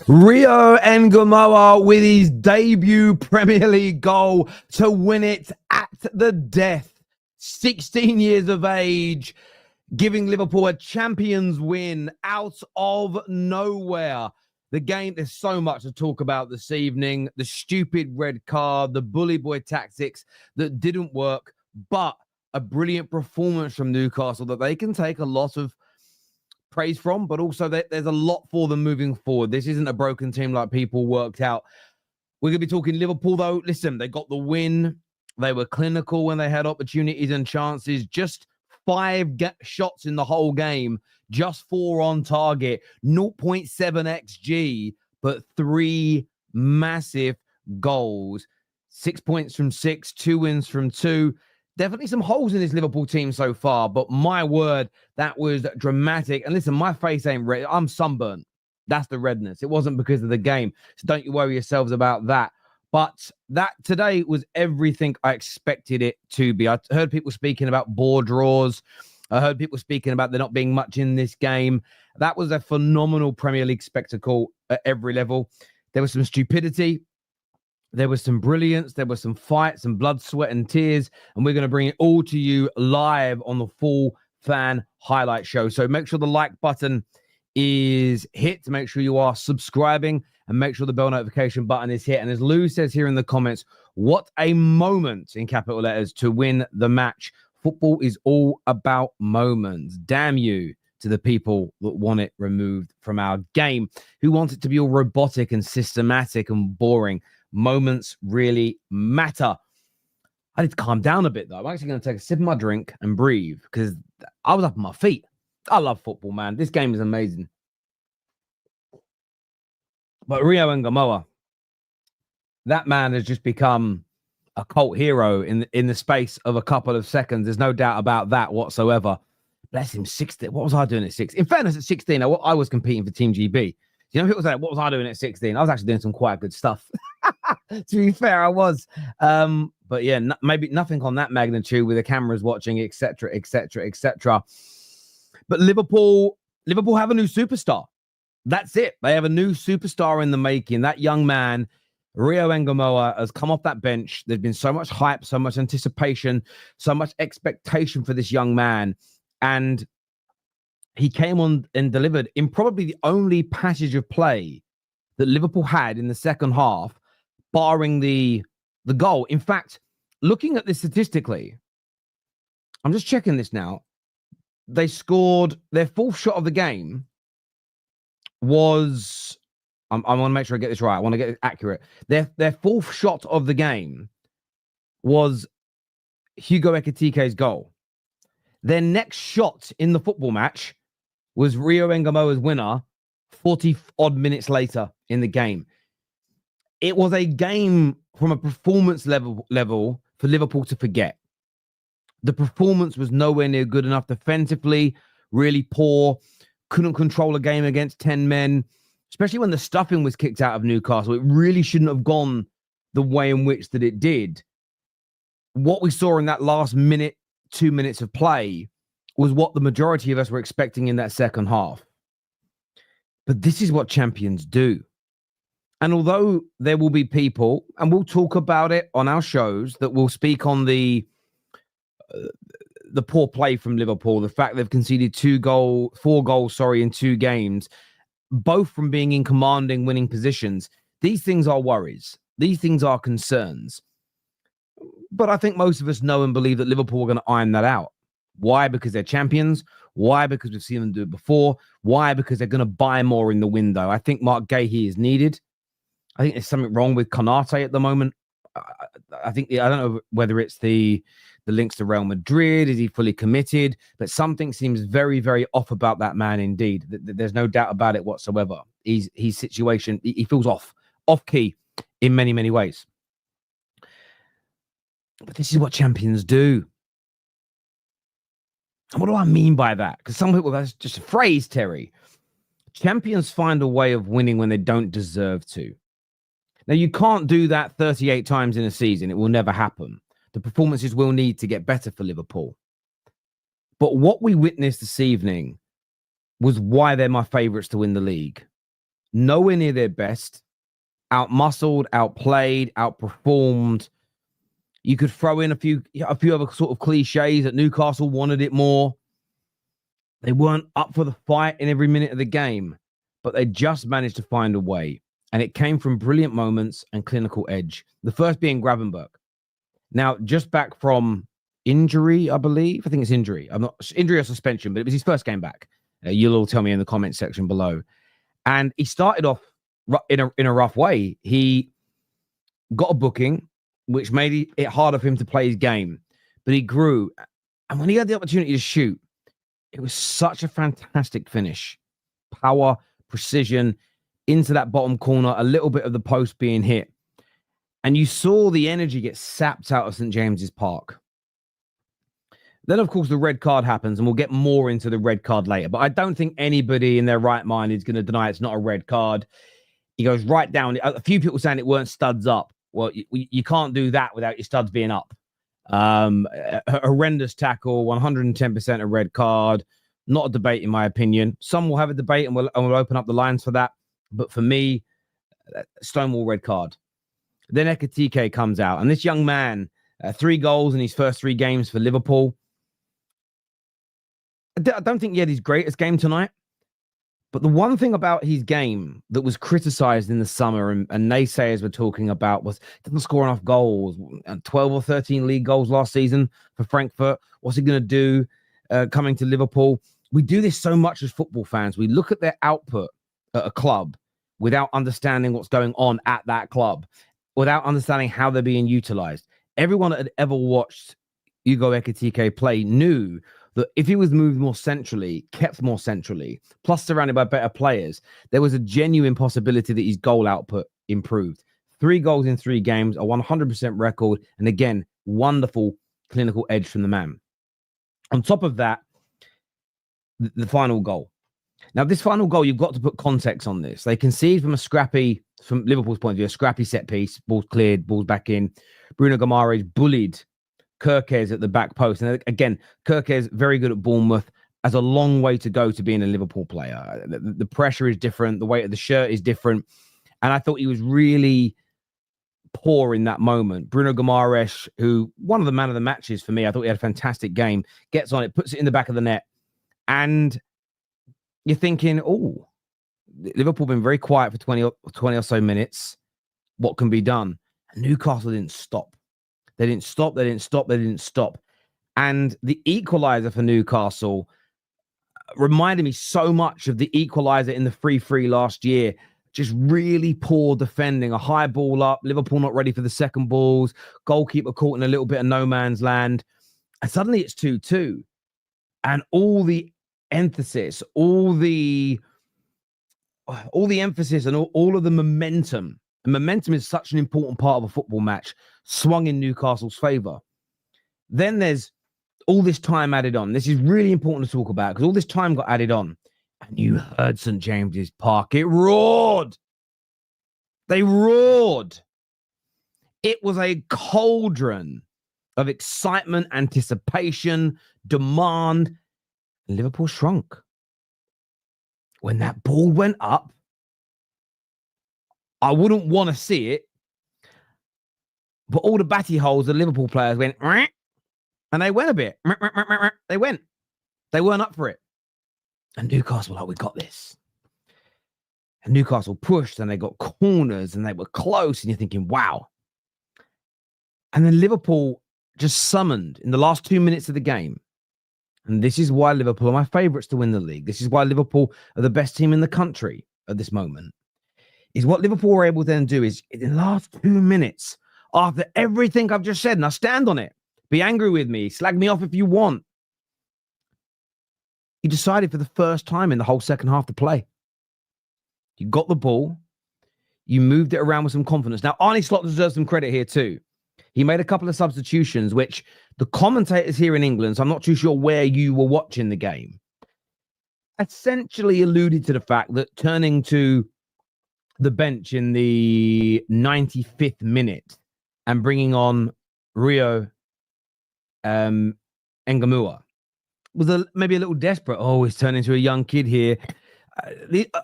Rio Ngumoha with his debut Premier League goal to win it at the death. 16 years of age, giving Liverpool a champions win out of nowhere. The game, there's so much to talk about this evening. The stupid red card, the bully boy tactics that didn't work, but a brilliant performance from Newcastle that they can take a lot of praise from, but also there's a lot for them moving forward. This isn't a broken team like people worked out. We're going to be talking Liverpool, though. Listen, they got the win. They were clinical when they had opportunities and chances. Just 5 shots in the whole game, just 4 on target, 0.7 XG, but 3 massive goals. 6 points from 6, 2 wins from 2. Definitely some holes in this Liverpool team so far, but my word, that was dramatic. And listen, my face ain't red. I'm sunburnt. That's the redness. It wasn't because of the game. So don't you worry yourselves about that. But that today was everything I expected it to be. I heard people speaking about board draws. I heard people speaking about there not being much in this game. That was a phenomenal Premier League spectacle at every level. There was some stupidity. There was some brilliance. There was some fights and blood, sweat, and tears. And we're going to bring it all to you live on the full fan highlight show. So make sure the like button is hit. Make sure you are subscribing and make sure the bell notification button is hit. And as Lou says here in the comments, what a moment in capital letters to win the match. Football is all about moments. Damn you to the people that want it removed from our game, who want it to be all robotic and systematic and boring. Moments really matter. I need to calm down a bit, though. I'm actually going to take a sip of my drink and breathe because I was up on my feet. I love football, man. This game is amazing. But Rio Ngumoha, that man has just become a cult hero in the space of a couple of seconds. There's no doubt about that whatsoever. Bless him, 16. What was I doing at 16? In fairness, at 16, I was competing for Team GB. You know, people say, what was I doing at 16? I was actually doing some quite good stuff. To be fair, I was. But yeah, maybe nothing on that magnitude with the cameras watching, etc., etc., etc. But Liverpool have a new superstar. That's it. They have a new superstar in the making. That young man, Rio Ngumoha, has come off that bench. There's been so much hype, so much anticipation, so much expectation for this young man. And he came on and delivered in probably the only passage of play that Liverpool had in the second half, barring the goal. In fact, looking at this statistically, I'm just checking this now. They scored their 4th shot of the game was, I want to make sure I get this right. I want to get it accurate. Their 4th shot of the game was Hugo Ekitike's goal. Their next shot in the football match was Rio Ngumoha's winner 40-odd minutes later in the game. It was a game from a performance level for Liverpool to forget. The performance was nowhere near good enough defensively, really poor, couldn't control a game against 10 men, especially when the stuffing was kicked out of Newcastle. It really shouldn't have gone the way in which that it did. What we saw in that last 2 minutes of play was what the majority of us were expecting in that second half. But this is what champions do. And although there will be people, and we'll talk about it on our shows, that will speak on the poor play from Liverpool, the fact they've conceded 4 goals, in 2 games, both from being in commanding winning positions. These things are worries. These things are concerns. But I think most of us know and believe that Liverpool are going to iron that out. Why? Because they're champions. Why? Because we've seen them do it before. Why? Because they're going to buy more in the window. I think Mark Gahey is needed. I think there's something wrong with Konate at the moment. I don't know whether it's the links to Real Madrid. Is he fully committed? But something seems very, very off about that man indeed. There's no doubt about it whatsoever. His situation, he feels off key in many, many ways. But this is what champions do. And what do I mean by that? Because some people, that's just a phrase, Terry. Champions find a way of winning when they don't deserve to. Now, you can't do that 38 times in a season. It will never happen. The performances will need to get better for Liverpool. But what we witnessed this evening was why they're my favourites to win the league. Nowhere near their best. Outmuscled, outplayed, outperformed. You could throw in a few other sort of cliches that Newcastle wanted it more. They weren't up for the fight in every minute of the game, but they just managed to find a way. And it came from brilliant moments and clinical edge. The first being Gravenberch. Now, just back from injury, I believe. I think it's injury. I'm not injury or suspension, but it was his first game back. You'll all tell me in the comment section below. And he started off in a rough way. He got a booking, which made it harder for him to play his game. But he grew. And when he had the opportunity to shoot, it was such a fantastic finish. Power, precision, into that bottom corner, a little bit of the post being hit. And you saw the energy get sapped out of St. James's Park. Then, of course, the red card happens, and we'll get more into the red card later. But I don't think anybody in their right mind is going to deny it's not a red card. He goes right down. A few people saying it weren't studs up. Well, you can't do that without your studs being up. A horrendous tackle, 110% a red card. Not a debate, in my opinion. Some will have a debate, and we'll open up the lines for that. But for me, stonewall red card. Then Ekitike comes out, and this young man, 3 goals in his first 3 games for Liverpool. I don't think he had his greatest game tonight. But the one thing about his game that was criticized in the summer and naysayers were talking about was he didn't score enough goals. 12 or 13 league goals last season for Frankfurt. What's he going to do coming to Liverpool? We do this so much as football fans. We look at their output at a club without understanding what's going on at that club, without understanding how they're being utilized. Everyone that had ever watched Ugo Ekitike play knew that if he was moved more centrally, kept more centrally, plus surrounded by better players, there was a genuine possibility that his goal output improved. 3 goals in 3 games, a 100% record, and again, wonderful clinical edge from the man. On top of that, the final goal. Now, this final goal, you've got to put context on this. They concede from Liverpool's point of view, a scrappy set piece, ball's cleared, ball's back in. Bruno Guimaraes bullied Kirkes at the back post. And again, Kirkes, very good at Bournemouth, has a long way to go to being a Liverpool player. The pressure is different. The weight of the shirt is different. And I thought he was really poor in that moment. Bruno Guimaraes, who one of the man of the matches for me, I thought he had a fantastic game, gets on it, puts it in the back of the net. And you're thinking, oh, Liverpool been very quiet for 20 or so minutes. What can be done? And Newcastle didn't stop. They didn't stop. They didn't stop. They didn't stop. And the equalizer for Newcastle reminded me so much of the equalizer in the 3-3 last year. Just really poor defending. A high ball up. Liverpool not ready for the second balls. Goalkeeper caught in a little bit of no man's land. And suddenly it's 2-2. And all the emphasis, all the emphasis and all of the momentum. And momentum is such an important part of a football match, swung in Newcastle's favour. Then there's all this time added on. This is really important to talk about because all this time got added on. And you heard St. James's Park. It roared. They roared. It was a cauldron of excitement, anticipation, demand. And Liverpool shrunk. When that ball went up, I wouldn't want to see it. But all the batty holes, the Liverpool players went, and they went a bit. They went. They weren't up for it. And Newcastle were like, we got this. And Newcastle pushed and they got corners and they were close. And you're thinking, wow. And then Liverpool just summoned in the last 2 minutes of the game. And this is why Liverpool are my favourites to win the league. This is why Liverpool are the best team in the country at this moment. Is what Liverpool were able to then do is in the last 2 minutes, after everything I've just said, and I stand on it, be angry with me, slag me off if you want. He decided for the first time in the whole second half to play. You got the ball. You moved it around with some confidence. Now, Arne Slot deserves some credit here too. He made a couple of substitutions, which the commentators here in England, so I'm not too sure where you were watching the game, essentially alluded to the fact that turning to the bench in the 95th minute and bringing on Rio Ngumoha was maybe a little desperate. Oh, he's turned into a young kid here.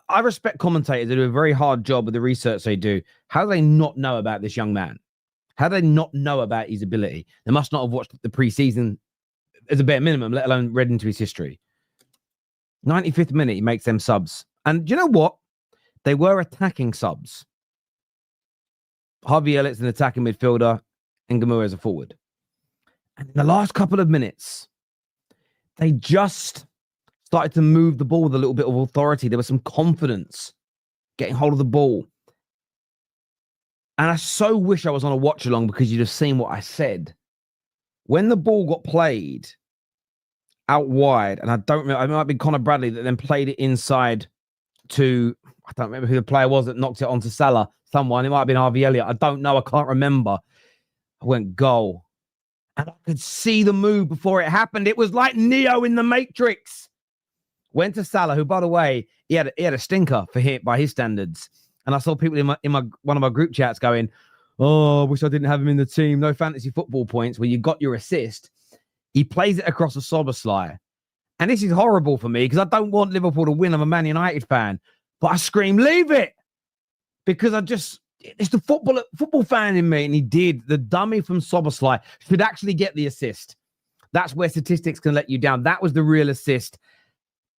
I respect commentators. They do a very hard job with the research they do. How do they not know about this young man? How do they not know about his ability? They must not have watched the preseason as a bare minimum, let alone read into his history. 95th minute, he makes them subs. And you know what? They were attacking subs. Harvey Elliott's an attacking midfielder and Ngumoha as a forward. And in the last couple of minutes, they just started to move the ball with a little bit of authority. There was some confidence getting hold of the ball. And I so wish I was on a watch along because you'd have seen what I said. When the ball got played out wide, and I don't remember, it might be Connor Bradley that then played it inside to, I don't remember who the player was that knocked it onto Salah. Someone, it might have been Harvey Elliott. I don't know. I can't remember. I went goal. And I could see the move before it happened. It was like Neo in the Matrix. Went to Salah, who, by the way, he had a stinker for him by his standards. And I saw people in my one of my group chats going, "Oh, I wish I didn't have him in the team. No fantasy football points." Where you got your assist, he plays it across a Soboslai. And this is horrible for me because I don't want Liverpool to win. I'm a Man United fan, but I scream, "Leave it!" Because it's the football fan in me, and he did. The dummy from Soboslai should actually get the assist. That's where statistics can let you down. That was the real assist.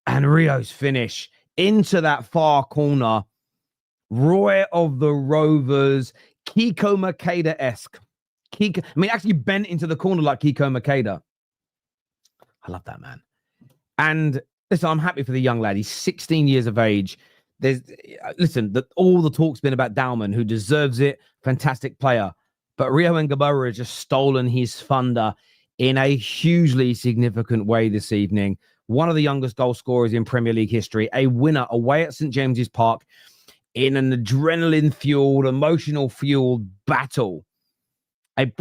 And Rio's finish into that far corner. Roy of the Rovers, Kiko Makeda-esque. Actually bent into the corner like Kiko Makeda. I love that man. And listen, I'm happy for the young lad. He's 16 years of age. All the talk's been about Dalman, who deserves it. Fantastic player. But Rio Ngumoha has just stolen his thunder in a hugely significant way this evening. One of the youngest goal scorers in Premier League history. A winner away at St. James's Park in an adrenaline-fueled, emotional-fueled battle. A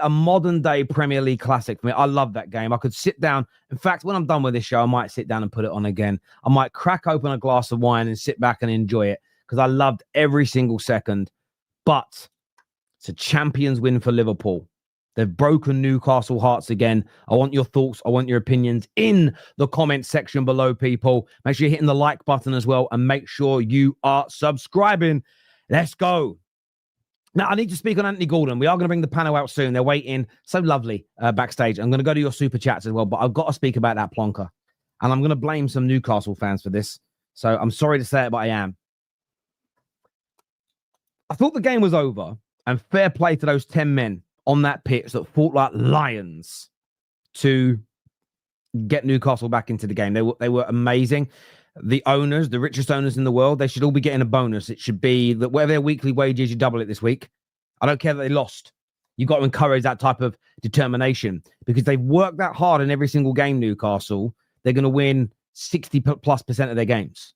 modern-day Premier League classic for me. I love that game. I could sit down. In fact, when I'm done with this show, I might sit down and put it on again. I might crack open a glass of wine and sit back and enjoy it because I loved every single second. But it's a champions win for Liverpool. They've broken Newcastle hearts again. I want your thoughts. I want your opinions in the comments section below, people. Make sure you're hitting the like button as well. And make sure you are subscribing. Let's go. Now, I need to speak on Anthony Gordon. We are going to bring the panel out soon. They're waiting. So lovely backstage. I'm going to go to your super chats as well. But I've got to speak about that plonker. And I'm going to blame some Newcastle fans for this. So I'm sorry to say it, but I am. I thought the game was over. And fair play to those 10 men on that pitch that fought like lions to get Newcastle back into the game. They were amazing. The owners, the richest owners in the world, they should all be getting a bonus. It should be that whatever their weekly wage is, you double it this week. I don't care that they lost. You've got to encourage that type of determination because they've worked that hard in every single game, Newcastle. They're going to win 60+% of their games.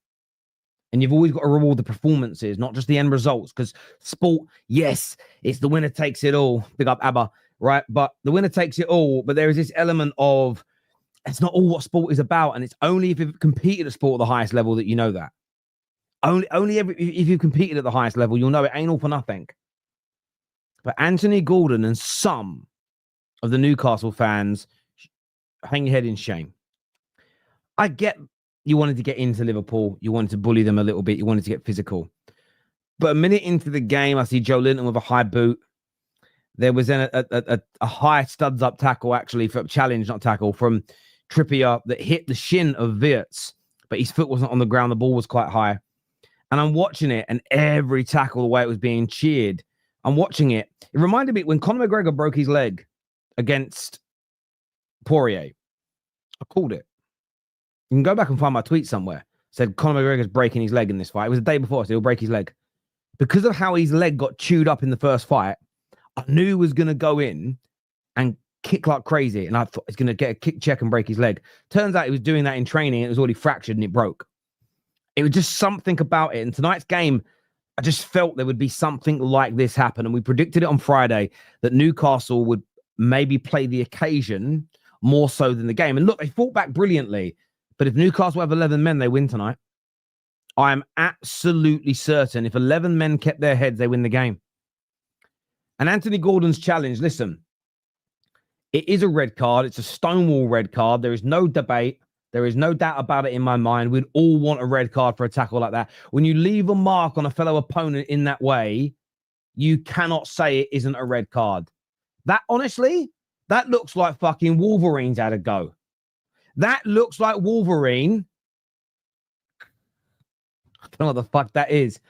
And you've always got to reward the performances, not just the end results. Because sport, yes, it's the winner takes it all. Big up ABBA, right? But the winner takes it all. But there is this element of it's not all what sport is about. And it's only if you've competed at sport at the highest level that you know that. If you've competed at the highest level, you'll know it ain't all for nothing. But Anthony Gordon and some of the Newcastle fans hang your head in shame. I get you wanted to get into Liverpool. You wanted to bully them a little bit. You wanted to get physical. But a minute into the game, I see Joe Linton with a high boot. There was then a high studs up tackle, actually, for challenge, not tackle, from Trippier that hit the shin of Wirtz, but his foot wasn't on the ground. The ball was quite high. And I'm watching it, and every tackle, the way it was being cheered, I'm watching it. It reminded me when Conor McGregor broke his leg against Poirier. I called it. You can go back and find my tweet somewhere. Said Conor McGregor's breaking his leg in this fight. It was the day before, so he'll break his leg. Because of how his leg got chewed up in the first fight, I knew he was going to go in and kick like crazy. And I thought he's going to get a kick check and break his leg. Turns out he was doing that in training. And it was already fractured and it broke. It was just something about it. And tonight's game, I just felt there would be something like this happen. And we predicted it on Friday that Newcastle would maybe play the occasion more so than the game. And look, they fought back brilliantly. But if Newcastle have 11 men, they win tonight. I am absolutely certain if 11 men kept their heads, they win the game. And Anthony Gordon's challenge, listen, It is a red card. It's a stonewall red card. There is no debate. There is no doubt about it in my mind. We'd all want a red card for a tackle like that. When you leave a mark on a fellow opponent in that way, you cannot say it isn't a red card. That, honestly, that looks like fucking Wolverine's had a go. That looks like Wolverine. I don't know what the fuck that is.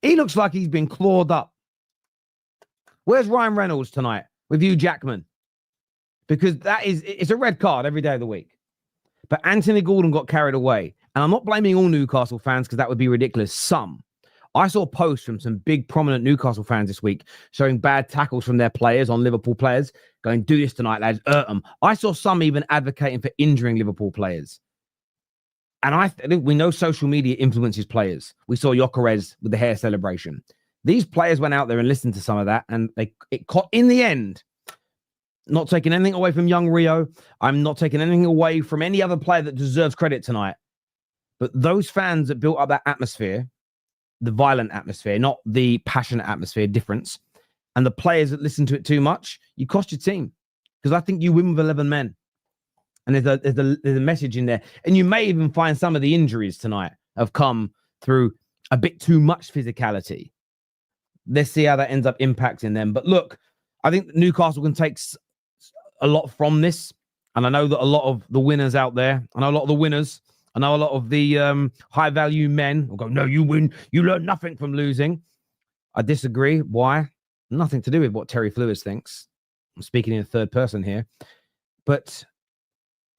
He looks like he's been clawed up. Where's Ryan Reynolds tonight with Hugh Jackman? Because it's a red card every day of the week. But Anthony Gordon got carried away. And I'm not blaming all Newcastle fans because that would be ridiculous. Some. I saw posts from some big prominent Newcastle fans this week showing bad tackles from their players on Liverpool players, going, do this tonight, lads, hurt them. I saw some even advocating for injuring Liverpool players. And we know social media influences players. We saw Gyökeres with the hair celebration. These players went out there and listened to some of that, and it caught in the end. Not taking anything away from young Rio. I'm not taking anything away from any other player that deserves credit tonight. But those fans that built up that atmosphere, the violent atmosphere, not the passionate atmosphere difference, and the players that listen to it too much, you cost your team. Because I think you win with 11 men. And there's a message in there. And you may even find some of the injuries tonight have come through a bit too much physicality. Let's see how that ends up impacting them. But look, I think Newcastle can take a lot from this. And I know that a lot of the winners out there, I know a lot of the winners, I know a lot of the high-value men will go, no, you win. You learn nothing from losing. I disagree. Why? Nothing to do with what Terry Flewis thinks. I'm speaking in third person here. But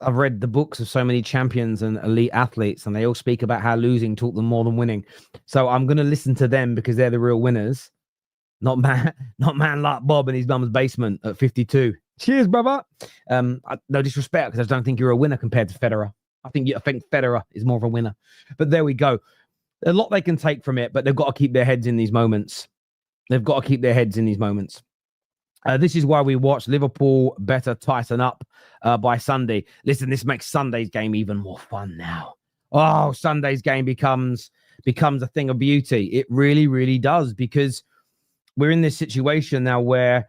I've read the books of so many champions and elite athletes, and they all speak about how losing taught them more than winning. So I'm going to listen to them because they're the real winners. Not man like Bob in his mum's basement at 52. Cheers, brother. No disrespect, because I don't think you're a winner compared to Federer. I think Federer is more of a winner. But there we go. A lot they can take from it, but they've got to keep their heads in these moments. They've got to keep their heads in these moments. This is why we watch Liverpool better tighten up by Sunday. Listen, this makes Sunday's game even more fun now. Oh, Sunday's game becomes a thing of beauty. It really, really does, because we're in this situation now where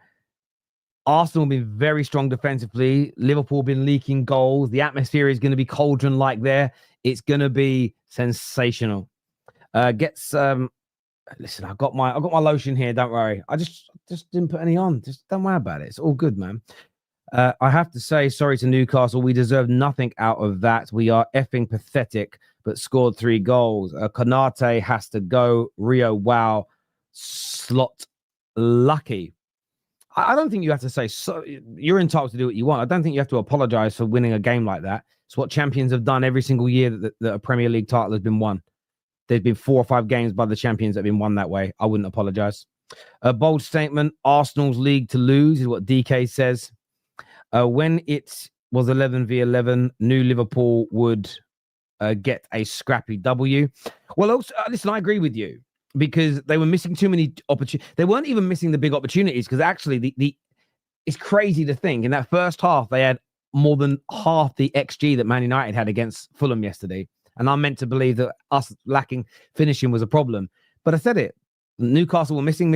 Arsenal have been very strong defensively. Liverpool have been leaking goals. The atmosphere is going to be cauldron-like there. It's going to be sensational. Listen, I got my lotion here. Don't worry. I just didn't put any on. Just don't worry about it. It's all good, man. I have to say, sorry to Newcastle. We deserve nothing out of that. We are effing pathetic, but scored 3 goals. Konate has to go. Rio, wow. Slot lucky. I don't think you have to say so. You're entitled to do what you want. I don't think you have to apologize for winning a game like that. It's what champions have done every single year that a Premier League title has been won. There's been 4 or 5 games by the champions that have been won that way. I wouldn't apologize. A bold statement. Arsenal's league to lose is what DK says. When it was 11v11, knew Liverpool would get a scrappy W. Well, also, listen, I agree with you, because they were missing too many opportunities. They weren't even missing the big opportunities, because actually it's crazy to think in that first half they had more than half the XG that Man United had against Fulham yesterday. And I'm meant to believe that us lacking finishing was a problem. But I said it. Newcastle were missing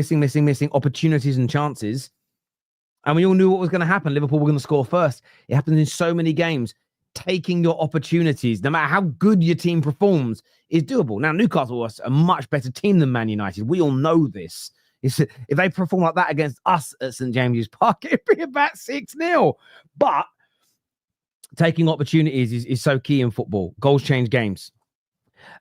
opportunities and chances. And we all knew what was going to happen. Liverpool were going to score first. It happens in so many games. Taking your opportunities, no matter how good your team performs, is doable. Now, Newcastle was a much better team than Man United. We all know this. If they perform like that against us at St. James's Park, it'd be about 6-0. But taking opportunities is so key in football. Goals change games.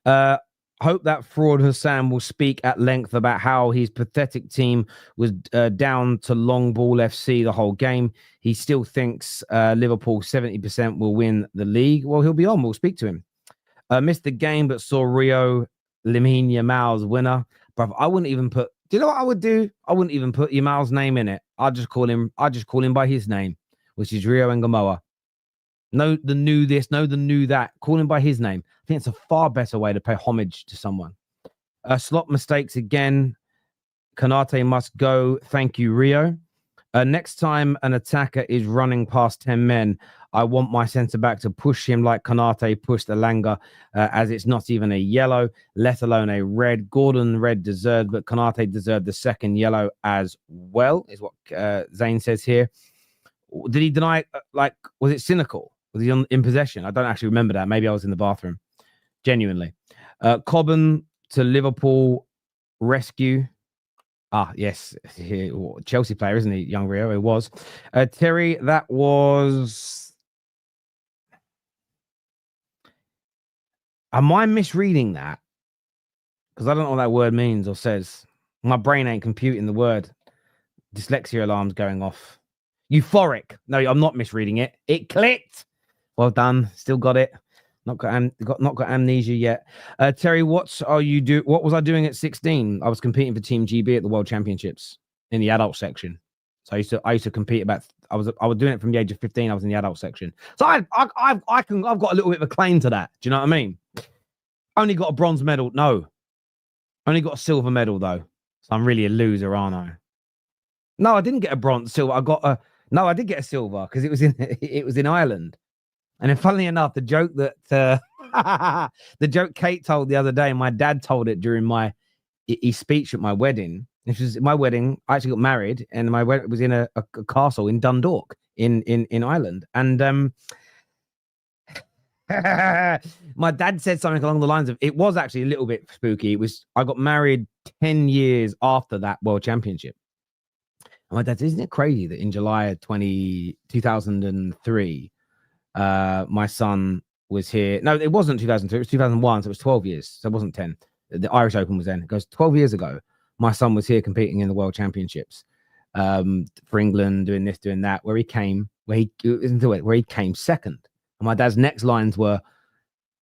Hope that fraud Husam will speak at length about how his pathetic team was down to long ball FC the whole game. He still thinks Liverpool 70% will win the league. Well, he'll be on. We'll speak to him. Missed the game, but saw Rio Yamal's winner. Bruv, I wouldn't even put. Do you know what I would do? I wouldn't even put Yamal's name in it. I'd just call him by his name, which is Rio Ngumoha. No, the new this, no, the new that. Call him by his name. I think it's a far better way to pay homage to someone. Slot mistakes again. Konate must go. Thank you, Rio. Next time an attacker is running past 10 men, I want my centre-back to push him like Konate pushed Elanga, as it's not even a yellow, let alone a red. Gordon red deserved, but Konate deserved the second yellow as well, is what Zane says here. Did he deny? Like, was it cynical? Was he in possession? I don't actually remember that. Maybe I was in the bathroom. Genuinely. Cobham to Liverpool rescue. Ah, yes. Chelsea player, isn't he? Young Rio. It was. Terry, that was. Am I misreading that? Because I don't know what that word means or says. My brain ain't computing the word. Dyslexia alarm's going off. Euphoric. No, I'm not misreading it. It clicked. Well done. Still got it. Not got amnesia yet. Terry, what was I doing at 16? I was competing for Team GB at the World Championships in the adult section. So I used to compete about. I was doing it from the age of 15. I was in the adult section. So I've got a little bit of a claim to that. Do you know what I mean? Only got a bronze medal. No, only got a silver medal though. So I'm really a loser, aren't I? No, I didn't get a bronze, silver. I did get a silver because it was in Ireland. And then, funnily enough, the joke that the joke Kate told the other day, my dad told it during his speech at my wedding. This was my wedding. I actually got married, and my wedding was in a castle in Dundalk in Ireland. And my dad said something along the lines of, it was actually a little bit spooky. I got married 10 years after that World Championship. And my dad said, isn't it crazy that in July 2003, my son was here. No, it wasn't 2003. It was 2001. So it was 12 years. So it wasn't 10. The Irish Open was then. It goes 12 years ago. My son was here competing in the World Championships for England, doing this, doing that, where he came second. And my dad's next lines were,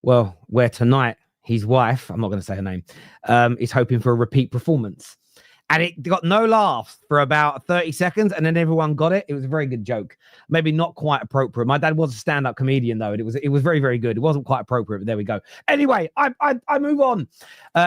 well, where tonight his wife, I'm not going to say her name, is hoping for a repeat performance. And it got no laughs for about 30 seconds, and then everyone got it. It was a very good joke. Maybe not quite appropriate. My dad was a stand-up comedian, though, and it was very, very good. It wasn't quite appropriate, but there we go. Anyway, I move on.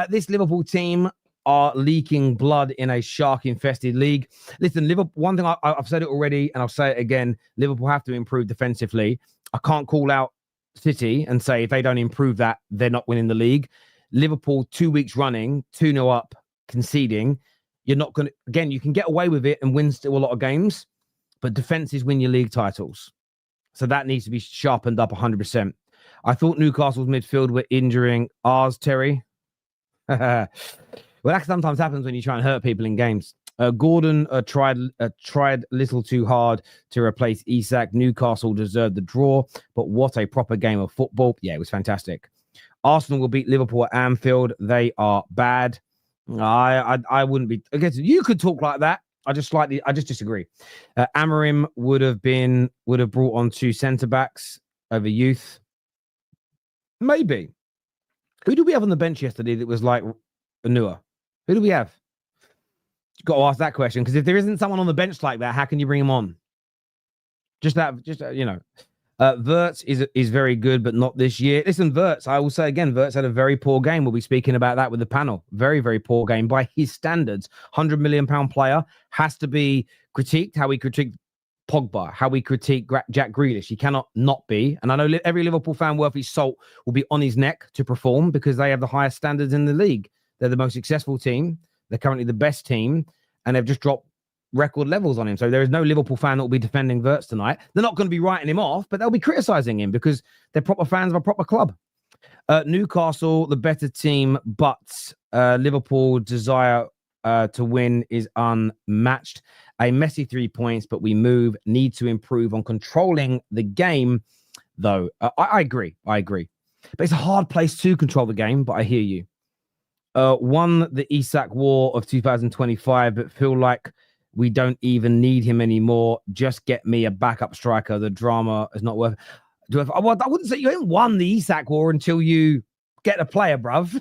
This Liverpool team are leaking blood in a shark-infested league. Listen, Liverpool. One thing I've said it already, and I'll say it again. Liverpool have to improve defensively. I can't call out City and say if they don't improve that, they're not winning the league. Liverpool 2 weeks running, 2-0 up, conceding. You're not going to, again, you can get away with it and win still a lot of games, but defenses win your league titles. So that needs to be sharpened up 100%. I thought Newcastle's midfield were injuring ours, Terry. Well, that sometimes happens when you try and hurt people in games. Gordon tried a little too hard to replace Isak. Newcastle deserved the draw, but what a proper game of football. Yeah, it was fantastic. Arsenal will beat Liverpool at Anfield. They are bad. I wouldn't be. I guess you could talk like that. I just disagree. Amorim would have brought on 2 centre backs over youth. Maybe. Who do we have on the bench yesterday that was like Anua? Who do we have? You've got to ask that question, because if there isn't someone on the bench like that, how can you bring him on? Wirtz is very good, but not this year. Listen, Wirtz, I will say again, Wirtz had a very poor game. We'll be speaking about that with the panel. Very, very poor game by his standards. £100 million player has to be critiqued. How we critique Pogba, how we critique Jack Grealish. He cannot not be. And I know every Liverpool fan worth his salt will be on his neck to perform because they have the highest standards in the league. They're the most successful team. They're currently the best team, and they've just dropped record levels on him. So there is no Liverpool fan that will be defending Wirtz tonight. They're not going to be writing him off, but they'll be criticizing him because they're proper fans of a proper club. Newcastle, the better team, but Liverpool desire to win is unmatched. A messy 3 points, but we need to improve on controlling the game, though. I agree. But it's a hard place to control the game, but I hear you. Won the Isak war of 2025, but feel like we don't even need him anymore. Just get me a backup striker. The drama is not worth it. I wouldn't say you haven't won the Isak war until you get a player, bruv.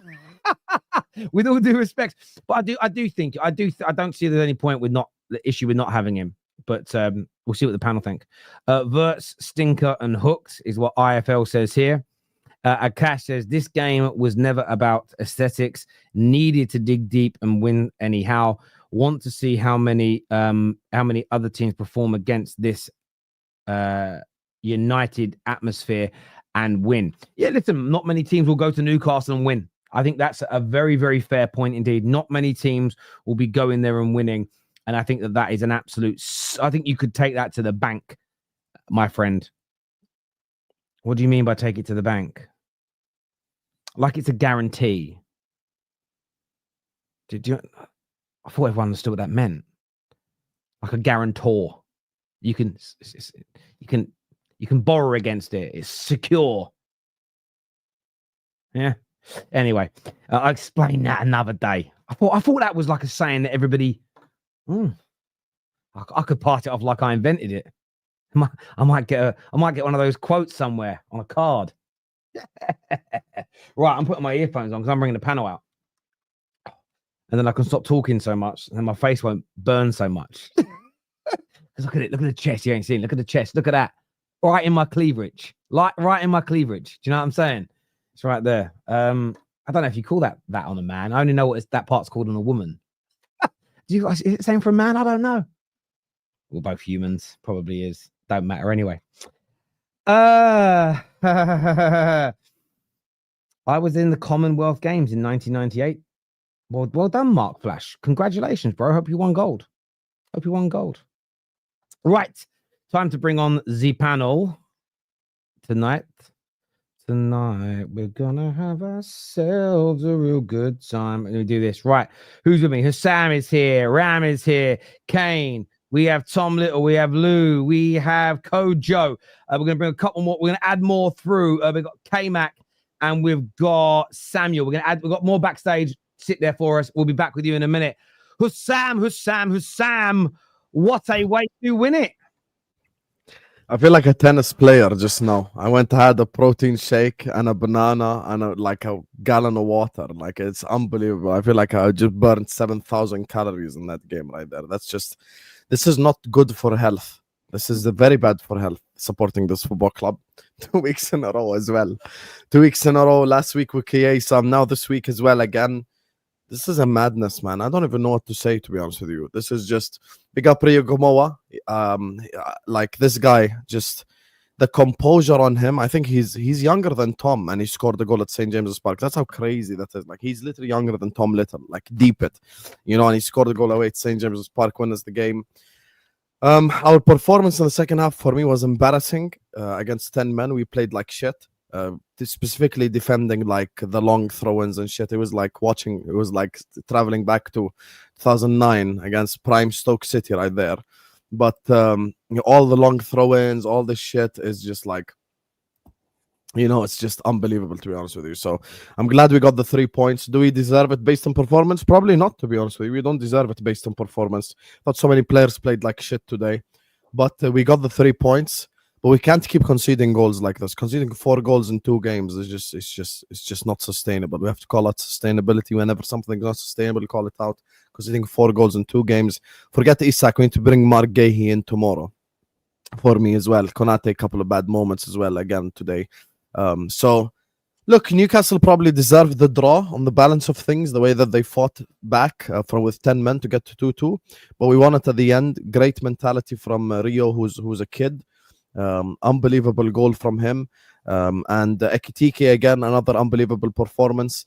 With all due respect. But I don't see there's any point with the issue with not having him. But we'll see what the panel think. Wirtz, stinker, and hooked is what IFL says here. Akash says this game was never about aesthetics. Needed to dig deep and win anyhow. Want to see how many other teams perform against this united atmosphere and win. Yeah, listen, not many teams will go to Newcastle and win. I think that's a very, very fair point indeed. Not many teams will be going there and winning. And I think that is an absolute... I think you could take that to the bank my friend. What do you mean by take it to the bank? Like it's a guarantee. I thought everyone understood what that meant. Like a guarantor. You can borrow against it. It's secure. Yeah. Anyway, I'll explain that another day. I thought that was like a saying that everybody. I could pass it off like I invented it. I might get one of those quotes somewhere on a card. Right, I'm putting my earphones on because I'm bringing the panel out, and then I can stop talking so much, and my face won't burn so much. Because look at it, look at the chest. You ain't seen. Look at the chest. Look at that, right in my cleavage, right in my cleavage. Do you know what I'm saying? It's right there. I don't know if you call that on a man. I only know what that part's called on a woman. Do you guys? Is it the same for a man? I don't know. We're both humans. Probably is. Don't matter anyway. I was in the Commonwealth Games in 1998. Well done, Mark Flash. Congratulations, bro. Hope you won gold. Right. Time to bring on the panel tonight. Tonight, we're gonna have ourselves a real good time. Let me do this. Right. Who's with me? Husam is here. Ram is here. Kane. We have Tom Little. We have Lou. We have Kojo. We're going to bring a couple more. We're going to add more through. We've got K-Mac and we've got Samuel. We've got more backstage. Sit there for us. We'll be back with you in a minute. Husam. What a way to win it. I feel like a tennis player just now. I went and had a protein shake and a banana and like a gallon of water. Like, it's unbelievable. I feel like I just burned 7,000 calories in that game right there. This is not good for health. This is very bad for health, supporting this football club. 2 weeks in a row as well. 2 weeks in a row. Last week with KA, now this week as well again. This is a madness, man. I don't even know what to say, to be honest with you. This is just big up Rio Ngumowa. Like, this guy, just the composure on him. I think he's younger than Tom, and he scored a goal at St. James's Park. That's how crazy that is. Like, he's literally younger than Tom Little, like deep it, and he scored a goal away at St. James's Park, wins the game. Our performance in the second half for me was embarrassing. Against 10 men, we played like shit. Specifically defending like the long throw-ins and shit. It was like traveling back to 2009 against prime Stoke City right there. But all the long throw-ins, all this shit is just like, it's just unbelievable, to be honest with you. So I'm glad we got the 3 points. Do we deserve it based on performance? Probably not, to be honest with you. We don't deserve it based on performance. Not so many players played like shit today, but we got the 3 points. But we can't keep conceding goals like this. Conceding 4 goals in 2 games is just not sustainable. We have to call out sustainability. Whenever something's not sustainable, call it out. Conceding 4 goals in 2 games. Forget Isak. We need to bring Mark Gahey in tomorrow for me as well. Konate, a couple of bad moments as well again today. So look, Newcastle probably deserved the draw on the balance of things, the way that they fought back from with 10 men to get to 2-2. But we won it at the end. Great mentality from Rio, who's a kid. Unbelievable goal from him, and Ekitike again, another unbelievable performance.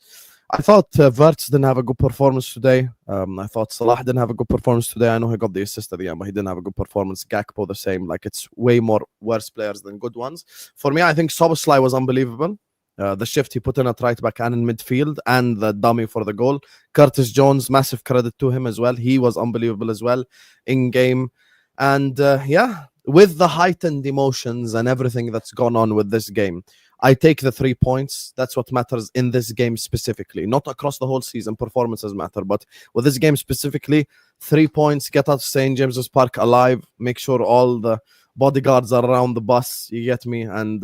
I thought Wirtz didn't have a good performance today. I thought Salah didn't have a good performance today. I know he got the assist at the end, but he didn't have a good performance. Gakpo the same. Like, it's way more worse players than good ones. For me, I think Szoboszlai was unbelievable. The shift he put in at right back and in midfield, and the dummy for the goal. Curtis Jones, massive credit to him as well. He was unbelievable as well in game. And with the heightened emotions and everything that's gone on with this game, I take the 3 points. That's what matters in this game specifically. Not across the whole season, performances matter, but with this game specifically, 3 points, get out of St. James's Park alive, make sure all the bodyguards are around the bus, you get me, and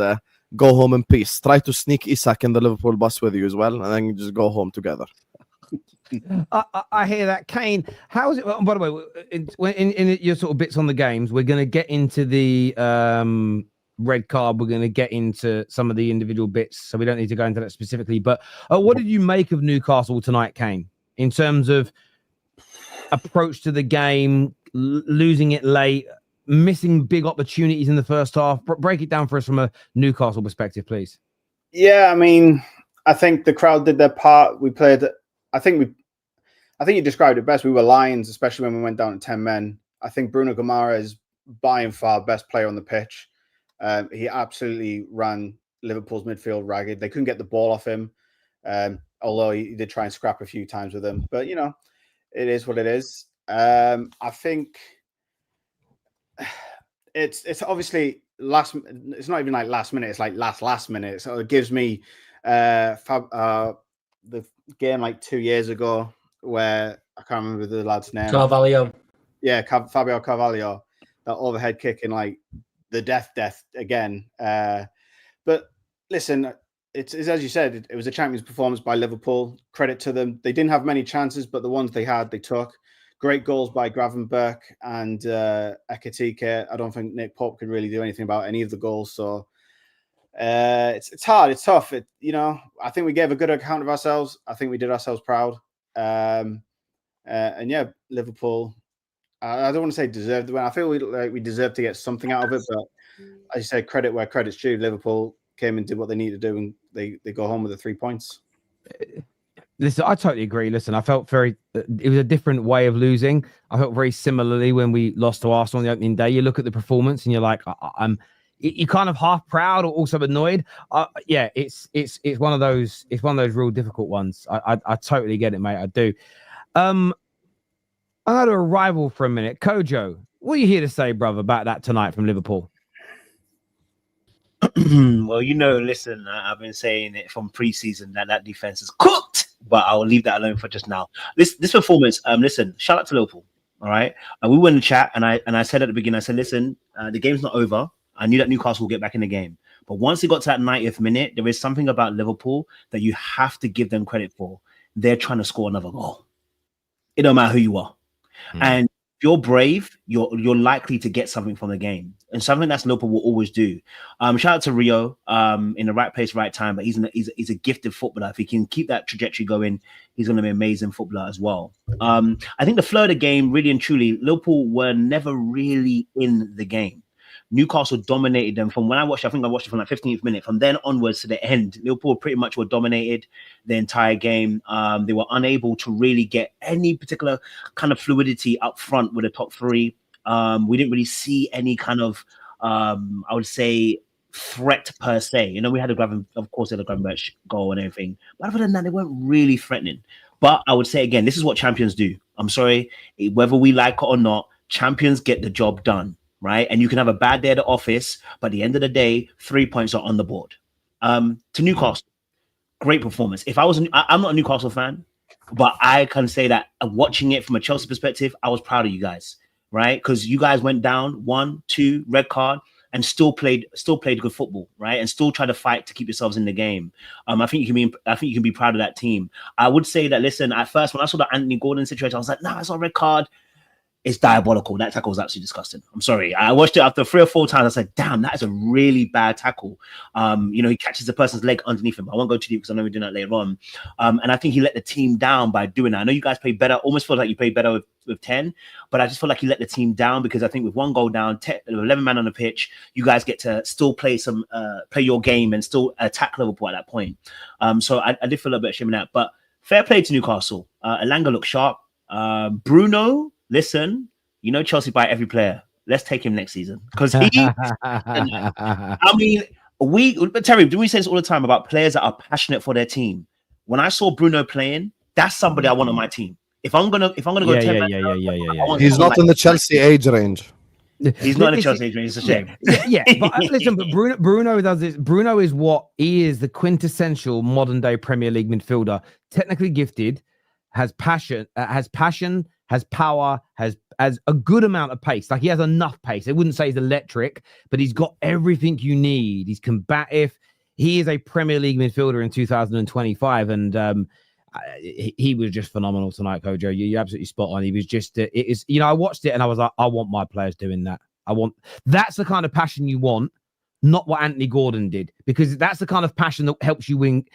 go home in peace. Try to sneak Isak in the Liverpool bus with you as well, and then just go home together. I hear that. Kane, how is it? By the way, in your sort of bits on the games, we're going to get into the red card. We're going to get into some of the individual bits, so we don't need to go into that specifically. But what did you make of Newcastle tonight, Kane, in terms of approach to the game, losing it late, missing big opportunities in the first half? Break it down for us from a Newcastle perspective, please. Yeah, I mean, I think the crowd did their part. We played. I think you described it best. We were lions, especially when we went down to 10 men. I think Bruno Gamara is by and far best player on the pitch. He absolutely ran Liverpool's midfield ragged. They couldn't get the ball off him, although he did try and scrap a few times with them. But, it is what it is. I think it's obviously it's not even like last minute. It's like last minute. So it gives me the game like 2 years ago where I can't remember the lad's name. Carvalho. Yeah, Fabio Carvalho. That overhead kick in like the death again. But listen, it's as you said, it was a champions performance by Liverpool. Credit to them. They didn't have many chances, but the ones they had, they took. Great goals by Gravenberch and Ekitike. I don't think Nick Pope could really do anything about any of the goals. So it's hard. It's tough. I think we gave a good account of ourselves. I think we did ourselves proud. And yeah, Liverpool. I don't want to say deserved the win. I feel we deserved to get something out of it. But as you said, credit where credit's due. Liverpool came and did what they needed to do, and they go home with the 3 points. Listen, I totally agree. Listen, I felt it was a different way of losing. I felt very similarly when we lost to Arsenal on the opening day. You look at the performance and you're like, you're kind of half proud or also annoyed. Yeah, it's one of those real difficult ones. I totally get it, mate. I do. I had a rival for a minute. Kojo, what are you here to say, brother, about that tonight from Liverpool? Well, listen, I've been saying it from preseason that defense is cooked, but I'll leave that alone for just now. This performance, listen, shout out to Liverpool. All right, we were in the chat, and I said at the beginning, I said, listen, the game's not over. I knew that Newcastle will get back in the game, but once it got to that 90th minute, there is something about Liverpool that you have to give them credit for. They're trying to score another goal. It don't matter who you are, and if you're brave, you're likely to get something from the game, and something that's Liverpool will always do. Shout out to Rio, in the right place, right time. But he's a gifted footballer. If he can keep that trajectory going, he's going to be an amazing footballer as well. I think the flow of the game, really and truly, Liverpool were never really in the game. Newcastle dominated them from when I watched. I think I watched it from like 15th minute. From then onwards to the end, Liverpool pretty much were dominated the entire game. They were unable to really get any particular kind of fluidity up front with the top three. We didn't really see any kind of, I would say, threat per se. We had of course, the Gravenberch goal and everything, but other than that, they weren't really threatening. But I would say again, this is what champions do. I'm sorry, whether we like it or not, champions get the job done. Right, and you can have a bad day at the office, but at the end of the day, 3 points are on the board. To Newcastle, great performance. If I was, I'm not a Newcastle fan, but I can say that watching it from a Chelsea perspective, I was proud of you guys, right? Because you guys went down 1-2 red card and still played good football, right? And still tried to fight to keep yourselves in the game. I think you can be proud of that team. I would say that. Listen, at first when I saw the Anthony Gordon situation, I was like, nah, it's not a red card. It's diabolical. That tackle was absolutely disgusting. I'm sorry. I watched it after 3 or 4 times. I said, damn, that is a really bad tackle. He catches the person's leg underneath him. I won't go too deep because I know we're doing that later on. And I think he let the team down by doing that. I know you guys played better. Almost feel like you played better with 10, but I just feel like he let the team down because I think with 1 goal down, 11 men on the pitch, you guys get to still play your game and still attack Liverpool at that point. So I did feel a bit ashamed of that. But fair play to Newcastle. Elanga looked sharp. Bruno, listen, Chelsea buy every player. Let's take him next season because he. I mean, Terry, do we say this all the time about players that are passionate for their team? When I saw Bruno playing, that's somebody I want on my team. If I'm gonna go, He's not in the Chelsea age range. He's not in the Chelsea age range. It's a shame. Yeah, but listen, but Bruno does this. Bruno is the quintessential modern day Premier League midfielder. Technically gifted, has passion, has power, has a good amount of pace. Like he has enough pace. I wouldn't say he's electric, but he's got everything you need. He's combative. He is a Premier League midfielder in 2025, and he was just phenomenal tonight, Kojo. You're absolutely spot on. He was just, I watched it and I was like, I want my players doing that. That's the kind of passion you want, not what Anthony Gordon did, because that's the kind of passion that helps you win.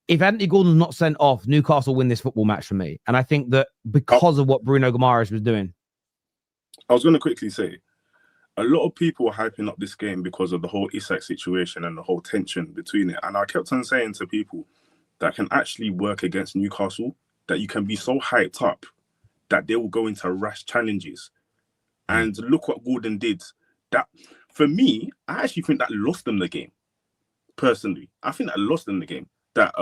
If Anthony Gordon's not sent off, Newcastle win this football match for me. And I think that because of what Bruno Guimaraes was doing. I was going to quickly say, a lot of people were hyping up this game because of the whole Isak situation and the whole tension between it. And I kept on saying to people that can actually work against Newcastle, that you can be so hyped up that they will go into rash challenges. And look what Gordon did. That for me, I actually think that lost them the game. Personally, I think that lost them the game. That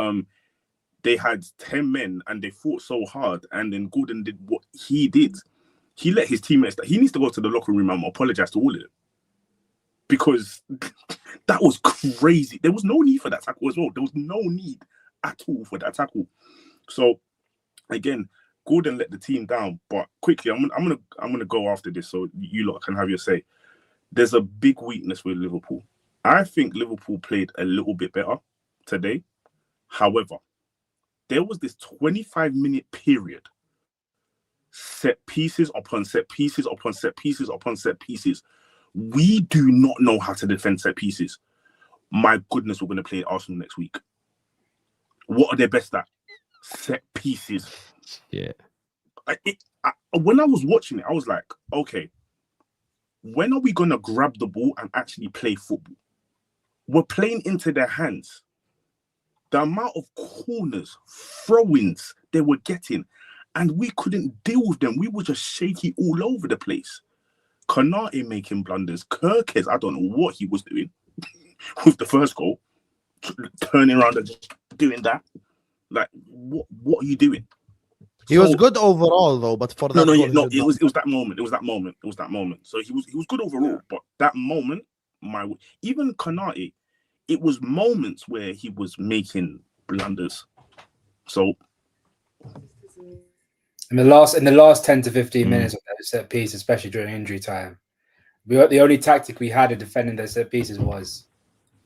they had 10 men and they fought so hard, and then Gordon did what he did. He let his teammates that he needs to go to the locker room and apologize to all of them, because that was crazy. There was no need for that tackle as well. There was no need at all for that tackle. So again, Gordon let the team down. But quickly, I'm gonna go after this so you lot can have your say. There's a big weakness with Liverpool. I think Liverpool played a little bit better today. However, there was this 25-minute period, set pieces upon set pieces upon set pieces upon set pieces. We do not know how to defend set pieces. My goodness, we're going to play Arsenal next week. What are they best at? Set pieces. Yeah. When I was watching it, I was like, okay, when are we going to grab the ball and actually play football? We're playing into their hands. The amount of corners, throw-ins they were getting, and we couldn't deal with them. We were just shaky all over the place. Konate making blunders. Kirkes, I don't know what he was doing with the first goal, turning around and just doing that. Like, what are you doing? He was good overall, though, but for that it was that moment. It was that moment. So he was good overall, but that moment, even Konate, it was moments where he was making blunders. So in the last 10 to 15 minutes of that set piece, especially during injury time, the only tactic we had in defending those set pieces was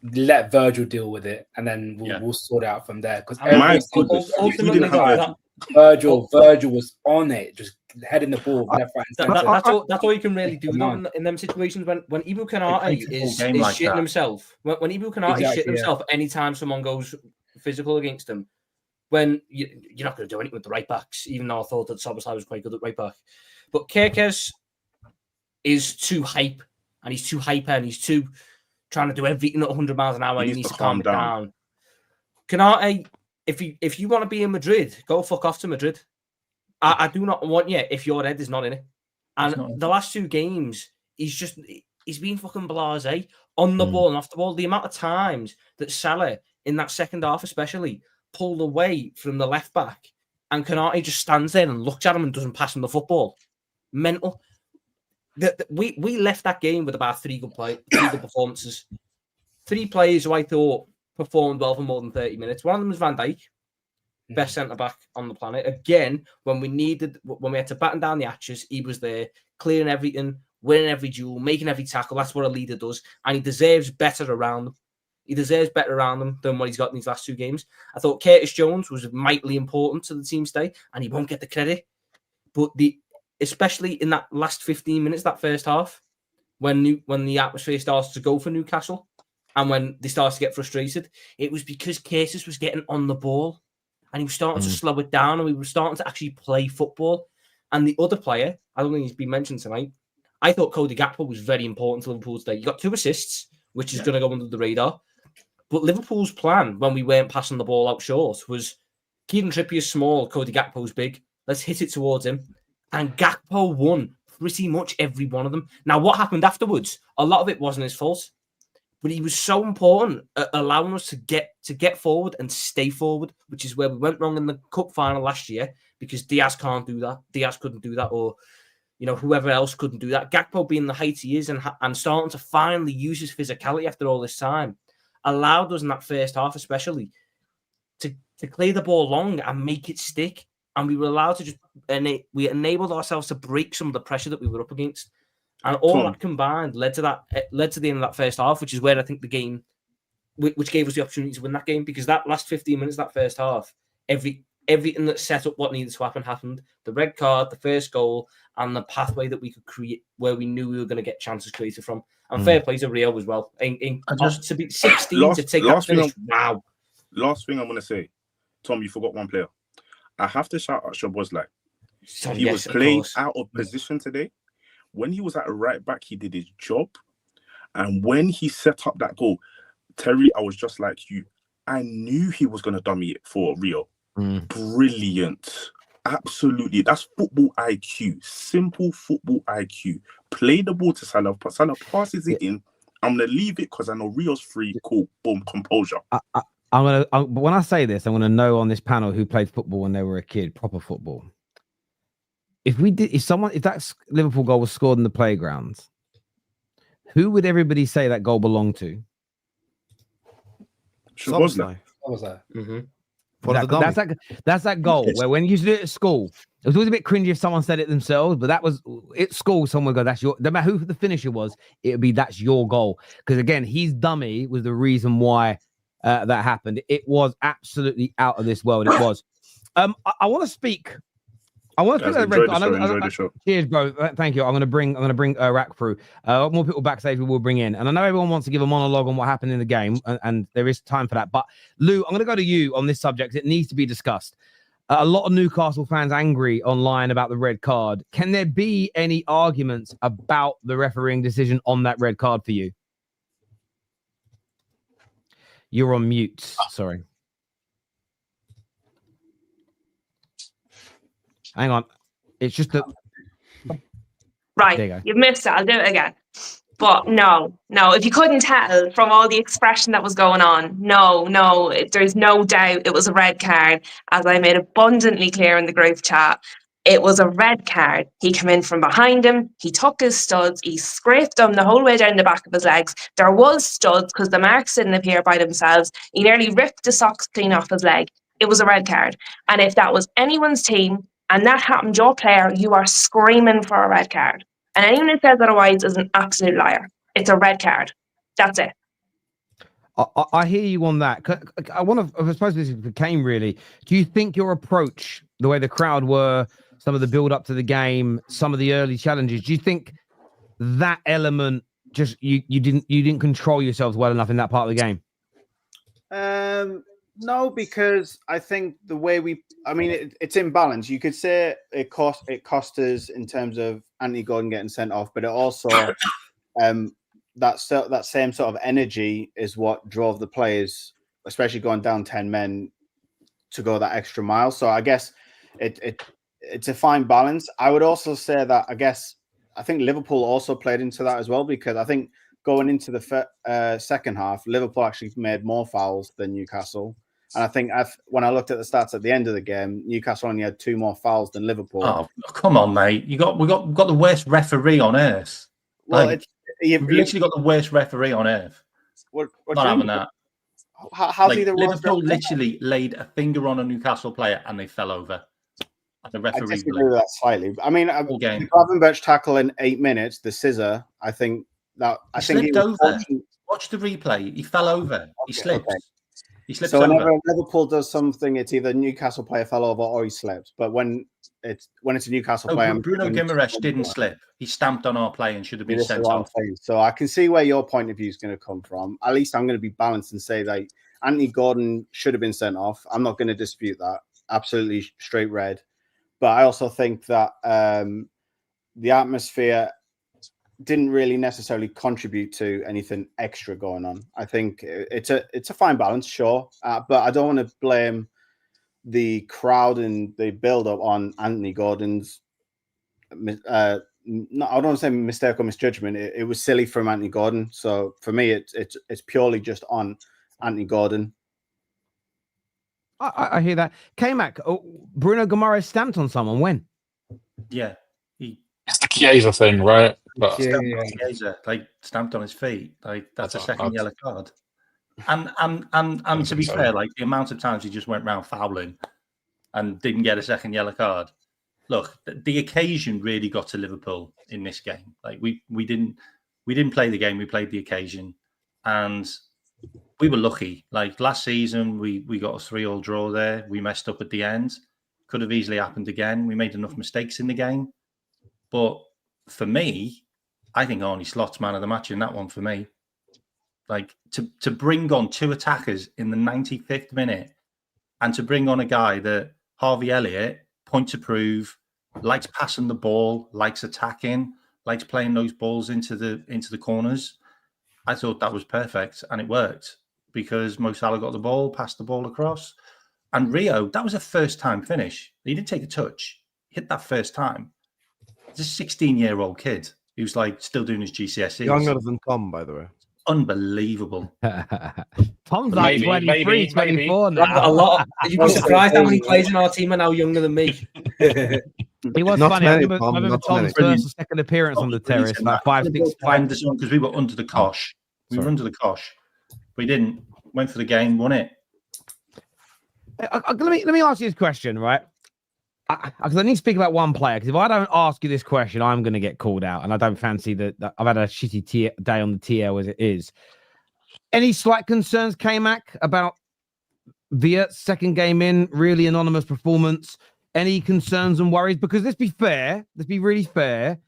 let Virgil deal with it, and then we'll sort it out from there. Because my goodness, Virgil was on it, just heading the ball left, right, and center. That's all you can really do in them situations when Ibu Konate is shitting himself. When Ibu Konate is shitting himself anytime someone goes physical against him, when you're not going to do anything with the right backs, even though I thought that Szoboszlai was quite good at right back. But Kirkes is too hype, and he's too hyper, and he's too trying to do everything at 100 miles an hour. He needs to calm it down. Konate, if you want to be in Madrid, go fuck off to Madrid. I do not want you if your head is not in it. And the last two games, he's been fucking blasé on the ball and off the ball. The amount of times that Salah, in that second half especially, pulled away from the left back, and Konate just stands there and looks at him and doesn't pass him the football. Mental. We left that game with about three good performances. Three players who I thought performed well for more than 30 minutes. One of them was Van Dijk, best centre-back on the planet. Again, when we had to batten down the hatches, he was there, clearing everything, winning every duel, making every tackle. That's what a leader does. And he deserves better around them. He deserves better around them than what he's got in these last two games. I thought Curtis Jones was mightily important to the team's day, and he won't get the credit. But especially in that last 15 minutes, that first half, when the atmosphere started to go for Newcastle, and when they started to get frustrated, it was because Curtis was getting on the ball, and he was starting to slow it down, and we were starting to actually play football. And the other player, I don't think he's been mentioned tonight, I thought Cody Gakpo was very important to Liverpool today. He got 2 assists, which is going to go under the radar. But Liverpool's plan, when we weren't passing the ball out short, was Kieran Trippier's small, Cody Gakpo's big. Let's hit it towards him. And Gakpo won pretty much every one of them. Now, what happened afterwards? A lot of it wasn't his fault, but he was so important at allowing us to get forward and stay forward, which is where we went wrong in the cup final last year, because Diaz can't do that. Diaz couldn't do that, or whoever else couldn't do that. Gakpo, being the height he is and starting to finally use his physicality after all this time, allowed us in that first half especially to clear the ball long and make it stick. And we were allowed to we enabled ourselves to break some of the pressure that we were up against. And all that combined led to the end of that first half, which is where I think the game, which gave us the opportunity to win that game, because that last 15 minutes, that first half, everything that set up what needed to happen happened. The red card, the first goal, and the pathway that we could create where we knew we were going to get chances created from. And fair play to Rio as well. To be 16 to take that finish, wow. Last thing I'm going to say, Tom, you forgot one player. I have to shout out Szoboszlai. He was playing out of position today. When he was at a right back, he did his job. And when he set up that goal, Terry, I was just like you. I knew he was going to dummy it for Rio. Brilliant. Absolutely. That's football IQ. Simple football IQ. Play the ball to Salah. Salah passes it in. I'm gonna leave it because I know Rio's free. Cool, boom, composure. But when I say this, I'm gonna know on this panel who played football when they were a kid, proper football. If that Liverpool goal was scored in the playgrounds, who would everybody say that goal belonged to? Szoboszlai. That's that goal where when you used to do it at school, it was always a bit cringy if someone said it themselves, but that was at school. Someone would go, "That's your." No matter who the finisher was, it would be that's your goal. Because again, his dummy was the reason why that happened. It was absolutely out of this world. It was. I want to speak. I want to enjoy the show. Cheers, bro. Thank you. I'm gonna bring Rack through. More people backstage we will bring in, and I know everyone wants to give a monologue on what happened in the game, and there is time for that. But Lou, I'm gonna go to you on this subject. It needs to be discussed. A lot of Newcastle fans angry online about the red card. Can there be any arguments about the refereeing decision on that red card for you? You're on mute. Sorry. Hang on. It's just that. Right. You've missed it. I'll do it again. But no. If you couldn't tell from all the expression that was going on, no, there's no doubt it was a red card. As I made abundantly clear in the group chat, it was a red card. He came in from behind him. He took his studs. He scraped them the whole way down the back of his legs. There was studs because the marks didn't appear by themselves. He nearly ripped the socks clean off his leg. It was a red card. And if that was anyone's team, and that happened, your player, you are screaming for a red card. And anyone who says otherwise is an absolute liar. It's a red card. That's it. I hear you on that. I suppose this is for Kane, really. Do you think your approach, the way the crowd were, some of the build up to the game, some of the early challenges, do you think that element just you didn't control yourselves well enough in that part of the game? No, because I think the way it's in balance. You could say it cost us in terms of Anthony Gordon getting sent off, but it also that same sort of energy is what drove the players, especially going down 10 men, to go that extra mile. So I guess it's a fine balance. I would also say that I think Liverpool also played into that as well, because I think going into the second half, Liverpool actually made more fouls than Newcastle. And I think when I looked at the stats at the end of the game, Newcastle only had 2 more fouls than Liverpool. Oh, come on, mate! We got the worst referee on earth. Well, you've literally got the worst referee on earth. What Not having that. How's he the worst? Liverpool literally laid a finger on a Newcastle player and they fell over. And the referee. I disagree with that slightly. I mean, the Gravenberch tackle in 8 minutes, the scissor. I think he slipped over. Watch the replay. He fell over. He slipped. Okay. He slipped so over. Whenever Liverpool does something, it's either Newcastle player fell over or he slipped. But when it's a Newcastle player, Bruno Guimaraes didn't slip. He stamped on our play and should have been sent off. So I can see where your point of view is going to come from. At least I'm going to be balanced and say that Anthony Gordon should have been sent off. I'm not going to dispute that. Absolutely straight red. But I also think that the atmosphere didn't really necessarily contribute to anything extra going on. I think it's a fine balance, sure, but I don't want to blame the crowd and the build-up on Anthony Gordon's. I don't want to say mistake or misjudgment. It was silly from Anthony Gordon. So for me, it's purely just on Anthony Gordon. I hear that. K-Mac, Bruno Guimaraes stamped on someone when? Yeah, it's the Chiesa thing, right? But Chiesa, stamped on his feet. That's a second yellow card. And to be fair, the amount of times he just went round fouling and didn't get a second yellow card. Look, the occasion really got to Liverpool in this game. We didn't play the game, we played the occasion, and we were lucky. Last season, we got a 3-3 draw there. We messed up at the end. Could have easily happened again. We made enough mistakes in the game. But for me, I think Arnie Slot's man of the match in that one for me. To bring on 2 attackers in the 95th minute and to bring on a guy that Harvey Elliott, point to prove, likes passing the ball, likes attacking, likes playing those balls into the corners. I thought that was perfect, and it worked because Mo Salah got the ball, passed the ball across. And Rio, that was a first-time finish. He didn't take a touch. He hit that first time. He's a 16-year-old kid who's still doing his GCSEs. Younger than Tom, by the way. unbelievable. Tom's like 23, 24 now. A lot. You'd be surprised how many players in our team are now younger than me. He was Not funny. many, I remember Tom's first or second appearance on the terrace, like 5, 6, 5. Because we were under the cosh. We were under the cosh. We didn't. Went for the game, won it. Let me ask you this question, right? Because I need to speak about one player. Because if I don't ask you this question, I'm going to get called out, and I don't fancy that. I've had a shitty day on the TL as it is. Any slight concerns, K-Mac, about Wirtz's second game in? Really anonymous performance. Any concerns and worries? Because let's be really fair.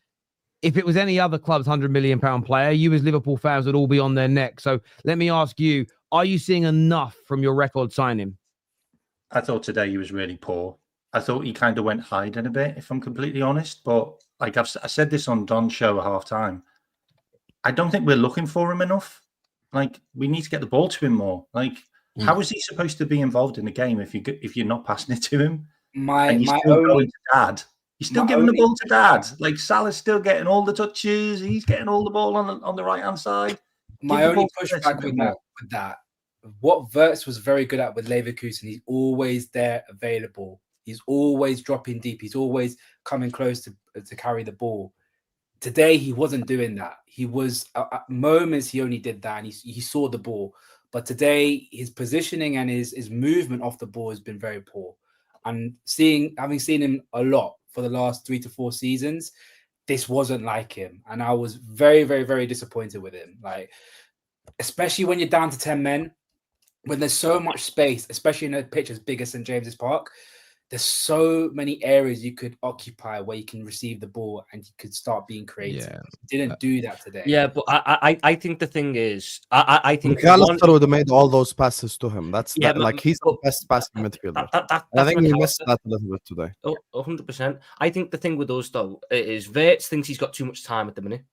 If it was any other club's £100 million player, you as Liverpool fans would all be on their neck. So let me ask you: are you seeing enough from your record signing? I thought today he was really poor. I thought he kind of went hiding a bit, if I'm completely honest. But like I said this on Don's show at half time, I don't think we're looking for him enough. Like, we need to get the ball to him more. Like, how is he supposed to be involved in the game if you're not passing it to him? You're still giving the ball to Dad. Like, Salah's still getting all the touches. He's getting all the ball on the right hand side. My only pushback with that, what Wirtz was very good at with Leverkusen, he's always there available. He's always dropping deep. He's always coming close to carry the ball. Today, he wasn't doing that. He was at moments he only did that, and he saw the ball. But today, his positioning and his movement off the ball has been very poor. And having seen him a lot for the last 3 to 4 seasons, this wasn't like him. And I was very, very, very disappointed with him. Like, especially when you're down to 10 men, when there's so much space, especially in a pitch as big as St. James's Park, there's so many areas you could occupy where you can receive the ball and you could start being creative. Yeah. Didn't do that today. Yeah, but I think the thing is, I think McAllister would have made all those passes to him. He's the best passing midfielder. I think he missed that a little bit today. 100%. I think the thing with us though is Wirtz thinks he's got too much time at the minute.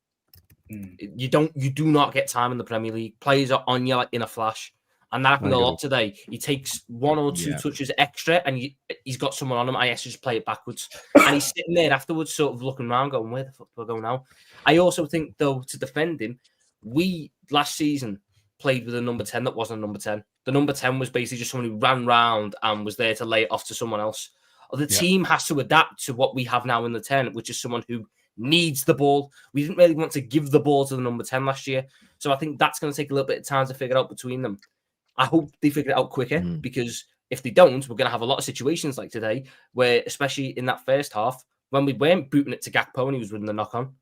You do not get time in the Premier League. Players are on you like in a flash. And that happened a lot today. He takes 1 or 2 touches extra and he's got someone on him. I just play it backwards. And he's sitting there afterwards sort of looking around going, where the fuck do I go now? I also think, though, to defend him, we last season played with a number 10 that wasn't a number 10. The number 10 was basically just someone who ran round and was there to lay it off to someone else. The team has to adapt to what we have now in the 10, which is someone who needs the ball. We didn't really want to give the ball to the number 10 last year. So I think that's going to take a little bit of time to figure out between them. I hope they figure it out quicker because if they don't, we're going to have a lot of situations like today where, especially in that first half, when we weren't booting it to Gakpo and he was running the knock-on,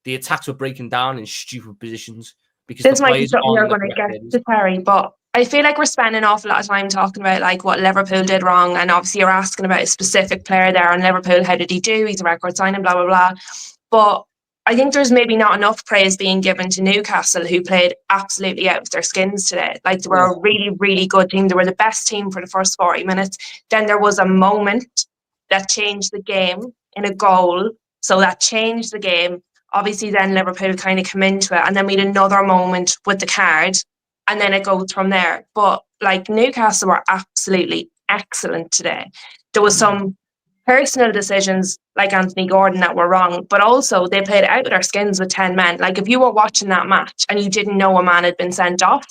the attacks were breaking down in stupid positions because this might be something you're going to get to Terry, but I feel like we're spending an awful lot of time talking about like what Liverpool did wrong, and obviously you're asking about a specific player there on Liverpool. How did he do? He's a record signing, blah blah blah. But I think there's maybe not enough praise being given to Newcastle, who played absolutely out of their skins today. Like, they were a really, really good team. They were the best team for the first 40 minutes. Then there was a moment that changed the game in a goal. So that changed the game. Obviously, then Liverpool kind of come into it. And then we had another moment with the card. And then it goes from there. But, like, Newcastle were absolutely excellent today. There was some personal decisions like Anthony Gordon that were wrong, but also they played out of their skins with 10 men. Like, if you were watching that match and you didn't know a man had been sent off,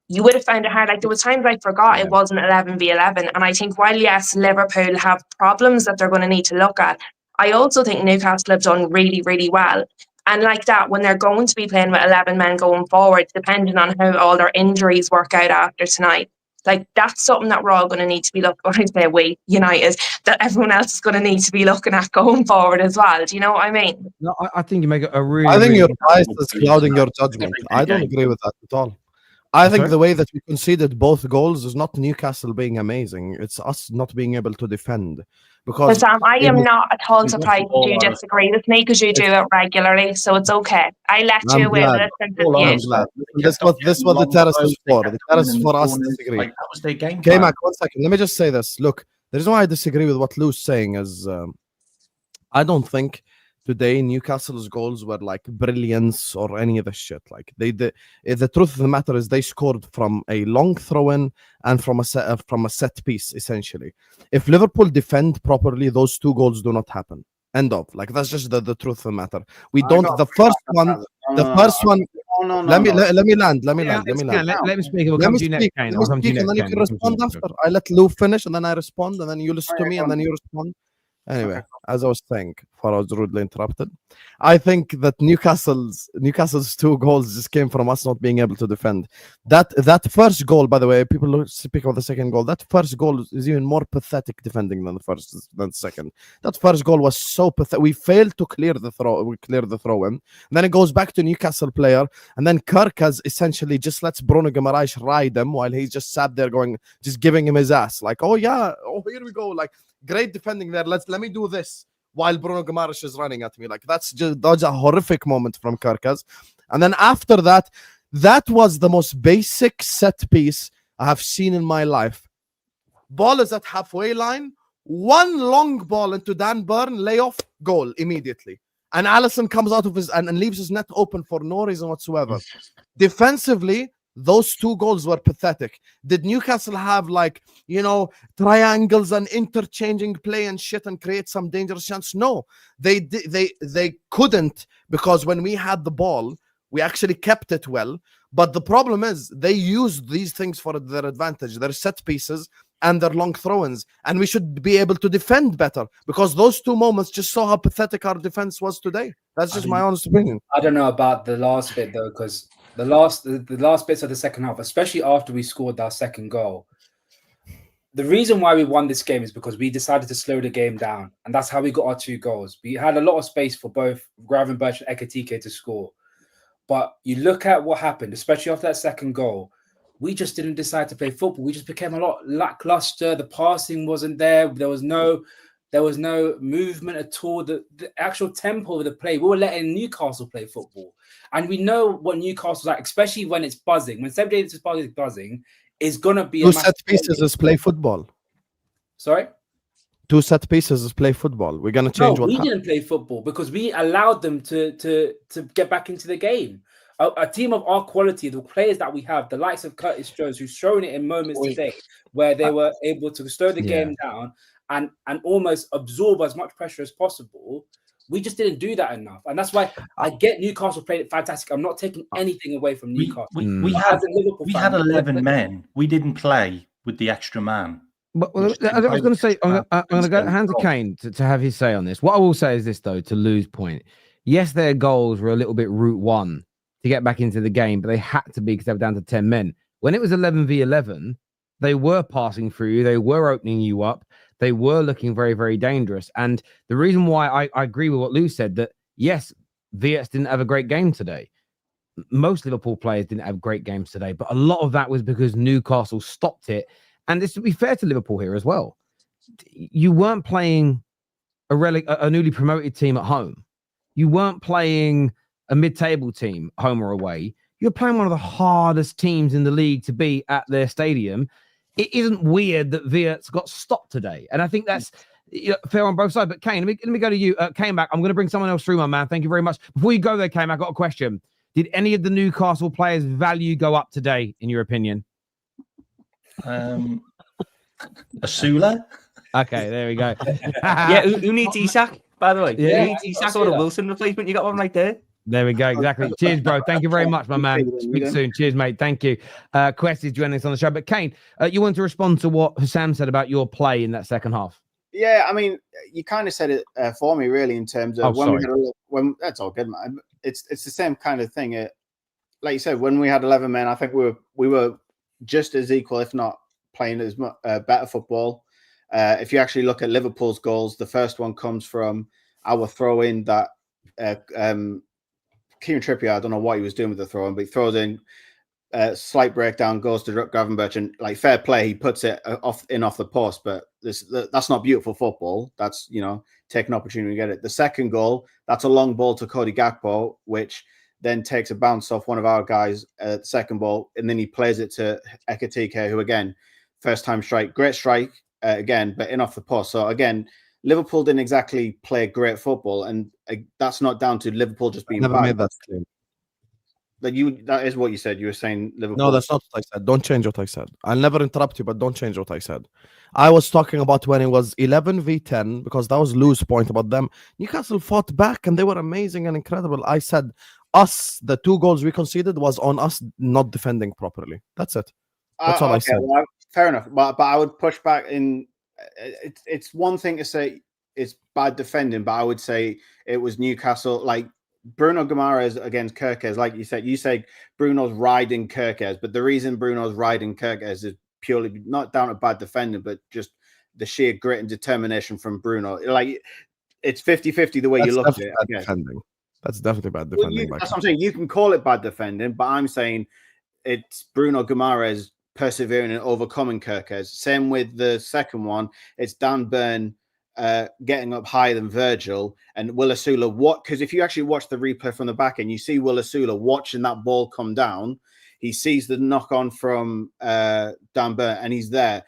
you would have found it hard. Like, there was times I forgot it wasn't 11v11. And I think while, yes, Liverpool have problems that they're going to need to look at, I also think Newcastle have done really, really well. And like that, when they're going to be playing with 11 men going forward, depending on how all their injuries work out after tonight, like, that's something that we're all going to need to be looking at. I say we, United, that everyone else is going to need to be looking at going forward as well. Do you know what I mean? No, I think you make a really... I think your bias is clouding your judgment. I don't agree with that at all. I think the way that we conceded both goals is not Newcastle being amazing. It's us not being able to defend. Because Sam, I am not at all surprised you disagree with me because you do it regularly, so it's okay. I let you win with I'm glad. This is what the terrace is for. The terrace is for us to disagree. Like, that was their game plan. Okay, Mac, 1 second. Let me just say this. Look, the reason why I disagree with what Lou's saying is I don't think today Newcastle's goals were like brilliance or any of the shit. Like, the truth of the matter is they scored from a long throw-in and from a set piece, essentially. If Liverpool defend properly, those 2 goals do not happen. End of. Like, that's just the truth of the matter. We don't. The first one. no. Let me land. Let me Yeah, land. Let me yeah, land. let me speak. We'll Let come me to you speak. next, Kane. Let I'll me come to you speak, and next, then you Kane. can I'll come to you respond next. after. I let Lou finish, and then I respond, and then you listen to Okay, me, and then you respond. Anyway, Okay. as I was saying, before I was rudely interrupted, I think that Newcastle's 2 goals just came from us not being able to defend. That first goal, by the way, people speak of the second goal. That first goal is even more pathetic defending than the second. That first goal was so pathetic. We failed to clear the throw. We cleared the throw in. And then it goes back to Newcastle player, and then Kirk has essentially just lets Bruno Guimaraes ride him while he's just sat there just giving him his ass. Like, oh yeah, oh here we go. Like, great defending there. Let me do this while Bruno Guimaraes is running at me. Like, that's a horrific moment from Kirkas. And then after that, that was the most basic set piece I have seen in my life. Ball is at halfway line. One long ball into Dan Burn, layoff, goal immediately. And Allison comes out of his and leaves his net open for no reason whatsoever. Defensively, those 2 goals were pathetic. Did Newcastle have triangles and interchanging play and shit and create some dangerous chance? No, they couldn't, because when we had the ball, we actually kept it well. But the problem is they used these things for their advantage, their set pieces and their long throw-ins, and we should be able to defend better, because those 2 moments just saw how pathetic our defense was today. That's just my honest opinion. I don't know about the last bit though, because the last bits of the second half, especially after we scored our second goal, the reason why we won this game is because we decided to slow the game down, and that's how we got our 2 goals. We had a lot of space for both Gravenberch and Ekitike to score, but you look at what happened, especially after that second goal. We just didn't decide to play football. We just became a lot lackluster. The passing wasn't there. There was no movement at all. The actual tempo of the play, we were letting Newcastle play football. And we know what Newcastle's like, especially when it's buzzing. When 7 days is buzzing, is going to be 2 set pieces is play football. Sorry? 2 set pieces is play football. We're going to change what happened. We didn't play football because we allowed them to get back into the game. A team of our quality, the players that we have, the likes of Curtis Jones, who's shown it in moments today, where they were able to slow the game down and almost absorb as much pressure as possible. We just didn't do that enough. And that's why I get Newcastle played it fantastic. I'm not taking anything away from Newcastle. We had 11 men. We didn't play with the extra man. But I was going to say, I'm going to go hand to Kane to have his say on this. What I will say is this, though, to Lou's point. Yes, their goals were a little bit route one to get back into the game, but they had to be because they were down to 10 men. When it was 11v11, they were passing through you. They were opening you up. They were looking very, very dangerous. And the reason why I agree with what Lou said, that yes, Wirtz didn't have a great game today. Most Liverpool players didn't have great games today, but a lot of that was because Newcastle stopped it. And this to be fair to Liverpool here as well. You weren't playing a newly promoted team at home. You weren't playing a mid-table team, home or away. You're playing one of the hardest teams in the league to be at their stadium. It isn't weird that Wirtz got stopped today. And I think that's fair on both sides. But Kane, let me go to you. Kane back. I'm going to bring someone else through, my man. Thank you very much. Before you go there, Kane, I've got a question. Did any of the Newcastle players' value go up today, in your opinion? Asula? Okay, there we go. Yeah, who needs Isak, by the way? Yeah. Who needs Isak or a Wilson replacement? You got one right there. There we go. Exactly. Cheers, bro. Thank you very much, my man. Speak soon. Cheers, mate. Thank you. Quest is joining us on the show. But Kane, you want to respond to what Husam said about your play in that second half? Yeah, I mean, you kind of said it for me, really, in terms of when that's all good, man. It's the same kind of thing. Like you said, when we had 11 men, I think we were just as equal, if not playing as much better football. If you actually look at Liverpool's goals, the first one comes from our throw-in that Kieran Trippier, I don't know what he was doing with the throw-in, but he throws in slight breakdown, goes to Gravenberch, and like fair play, he puts it off the post. But that's not beautiful football. That's take an opportunity to get it. The second goal, that's a long ball to Cody Gakpo, which then takes a bounce off one of our guys at the second ball, and then he plays it to Ekitike, who again, first time strike, great strike again, but in off the post. So again, Liverpool didn't exactly play great football, and that's not down to Liverpool just being never bad. made that claim. That is what you said. You were saying Liverpool. No, that's not what I said. Don't change what I said. I'll never interrupt you, but don't change what I said. I was talking about when it was 11v10, because that was Lou's point about them. Newcastle fought back and they were amazing and incredible. I said us, the 2 goals we conceded was on us not defending properly. That's it. That's all I said. Well, fair enough. But I would push back in. It's one thing to say it's bad defending, but I would say it was Newcastle. Like Bruno Guimaraes against Kerkez, like you said Bruno's riding Kerkez, but the reason Bruno's riding Kerkez is purely not down to bad defending, but just the sheer grit and determination from Bruno. Like it's 50-50 the way you look at it. Defending. That's definitely bad defending. That's what I'm saying. You can call it bad defending, but I'm saying it's Bruno Guimaraes persevering and overcoming Kerkez. Same with the second one. It's Dan Burn getting up higher than Virgil and Will Asula. Because if you actually watch the replay from the back end, you see Will Asula watching that ball come down. He sees the knock on from Dan Burn and he's there.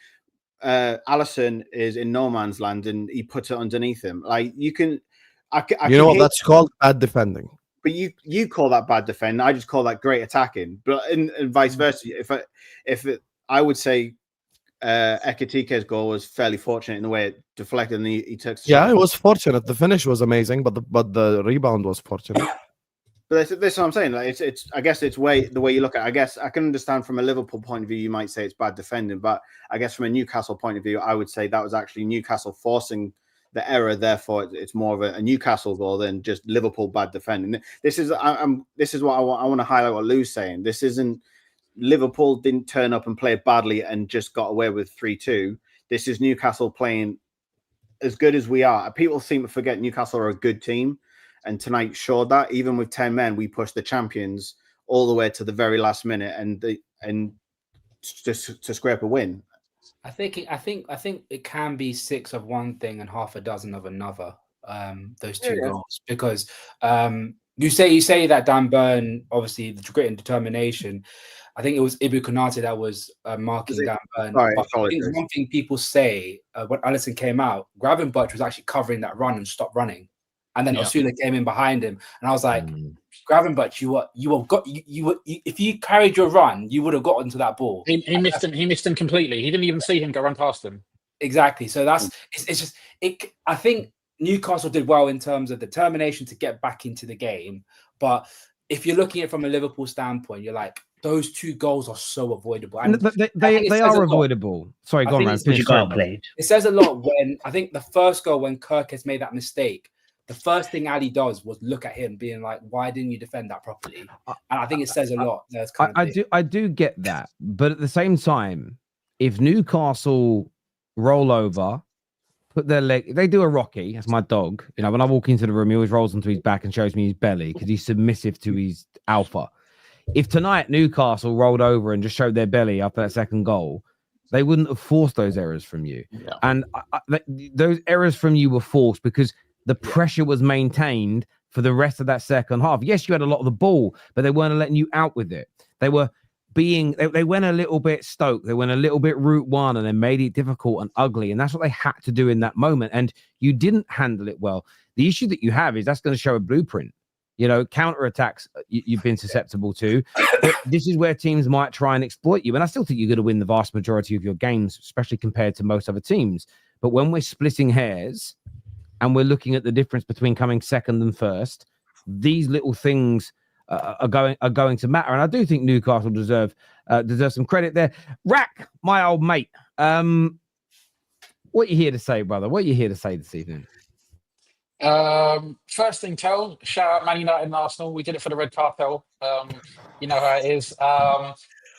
Allison is in no man's land and he puts it underneath him. Like you can. You know what? That's called bad defending. But you call that bad defending. I just call that great attacking. But and vice versa. I would say Ekitike's goal was fairly fortunate in the way it deflected and he took. Yeah, it was fortunate. The finish was amazing, but the rebound was fortunate. But this is what I'm saying. Like it's I guess it's the way you look at it. I guess I can understand from a Liverpool point of view, you might say it's bad defending, but I guess from a Newcastle point of view, I would say that was actually Newcastle forcing the error. Therefore, it's more of a Newcastle goal than just Liverpool bad defending. This is what I want to highlight what Lou's saying. This isn't Liverpool didn't turn up and play badly and just got away with 3-2. This is Newcastle playing as good as we are. People seem to forget Newcastle are a good team. And tonight showed that even with 10 men, we pushed the champions all the way to the very last minute and just to scrape a win. I think it can be 6 of one thing and half a dozen of another. Those two goals, because you say that Dan Burn, obviously the grit and determination. I think it was Ibu Konate that was marking Dan Burn. But I think one thing people say when Alisson came out, Gravenberch was actually covering that run and stopped running. And then Osula came in behind him, and I was like, Gravenberch, if you carried your run, you would have gotten to that ball. He missed him. He missed him completely. He didn't even see him go run past him. Exactly. So I think Newcastle did well in terms of determination to get back into the game. But if you're looking at it from a Liverpool standpoint, you're like, those 2 goals are so avoidable. And they are avoidable. Sorry, go on, man. It says a lot when I think the first goal when Kirk has made that mistake. The first thing Ali does was look at him, being like, "Why didn't you defend that properly?" And I think it says a lot. I do get that, but at the same time, if Newcastle roll over, put their leg, they do a Rocky. That's my dog. You know, when I walk into the room, he always rolls onto his back and shows me his belly because he's submissive to his alpha. If tonight Newcastle rolled over and just showed their belly after that second goal, they wouldn't have forced those errors from you. Yeah. And those errors from you were forced because the pressure was maintained for the rest of that second half. Yes, you had a lot of the ball, but they weren't letting you out with it. They were they went a little bit Stoke. They went a little bit Route One and then made it difficult and ugly. And that's what they had to do in that moment. And you didn't handle it well. The issue that you have is that's going to show a blueprint. You know, counterattacks you've been susceptible to. But this is where teams might try and exploit you. And I still think you're going to win the vast majority of your games, especially compared to most other teams. But when we're splitting hairs, and we're looking at the difference between coming second and first, these little things are going to matter. And I do think Newcastle deserve some credit there. Rack, my old mate, what are you here to say, brother? What are you here to say this evening? First thing, shout out Man United and Arsenal. We did it for the Red Cartel. You know how it is.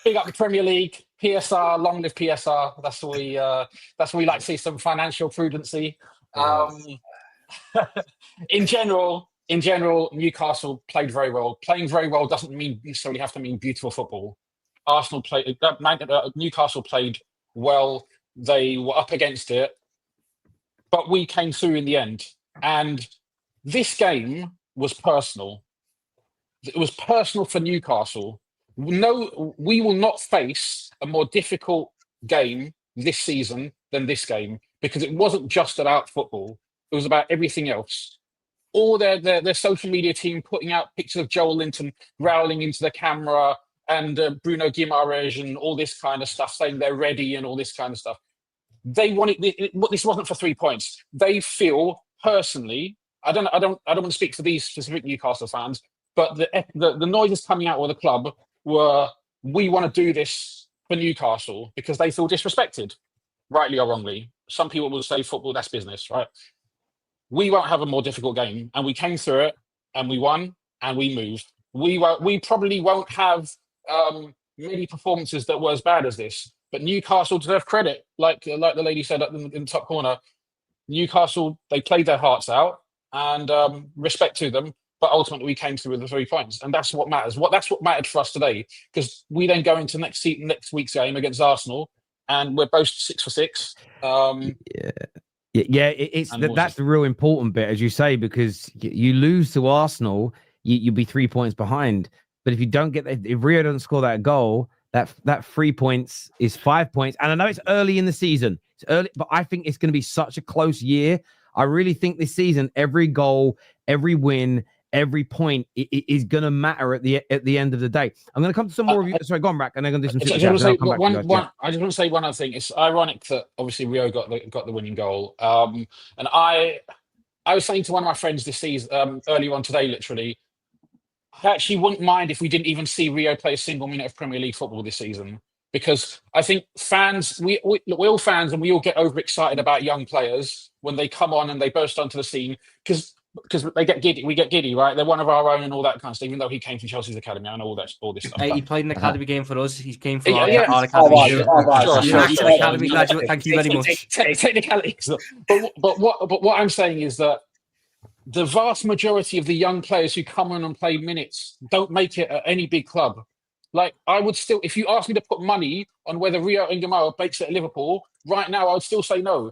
Big up the Premier League, PSR, long live PSR. That's what we like to see, some financial prudency. In general, Newcastle played very well. Playing very well doesn't necessarily have to mean beautiful football. Newcastle played well. They were up against it, but we came through in the end. And this game was personal. It was personal for Newcastle. No, we will not face a more difficult game this season than this game, because it wasn't just about football. It was about everything else. All their social media team putting out pictures of Joel Linton growling into the camera and Bruno Guimaraes and all this kind of stuff, saying they're ready and all this kind of stuff. They wanted this wasn't for 3 points. They feel personally, I don't want to speak for these specific Newcastle fans, but the noises coming out of the club were, we want to do this for Newcastle because they feel disrespected, rightly or wrongly. Some people will say football, that's business, right? We won't have a more difficult game, and we came through it, and we won, and we moved. We probably won't have many performances that were as bad as this, but Newcastle deserve credit, like the lady said in the top corner. Newcastle, they played their hearts out, and respect to them. But ultimately, we came through with the 3 points, and that's what matters. That's what mattered for us today, because we then go into next week's game against Arsenal, and we're both 6 for 6. That's the real important bit, as you say, because you lose to Arsenal, you'll be 3 points behind. But if you don't get that, if Rio doesn't score that goal, that 3 points is 5 points. And I know it's early in the season, it's early, but I think it's going to be such a close year. I really think this season, every goal, every win, every point is going to matter at the end of the day. I'm going to come to some more of you. Sorry, go on, Rack, and I'm going to do some. I just want to say one other thing. It's ironic that obviously Rio got the winning goal. And I was saying to one of my friends this season, earlier on today, literally, I actually wouldn't mind if we didn't even see Rio play a single minute of Premier League football this season, because I think fans, we're all fans, and we all get overexcited about young players when they come on and they burst onto the scene because they get giddy. We get giddy, right? They're one of our own and all that kind of stuff, even though he came from Chelsea's academy. I know all this stuff. He played an academy game for us. He came from our academy. Academy graduate. Thank you very much. Technicalities. But what I'm saying is that the vast majority of the young players who come in and play minutes don't make it at any big club. Like, I would still, if you ask me to put money on whether Rio Ngumoha makes it at Liverpool, right now I would still say no.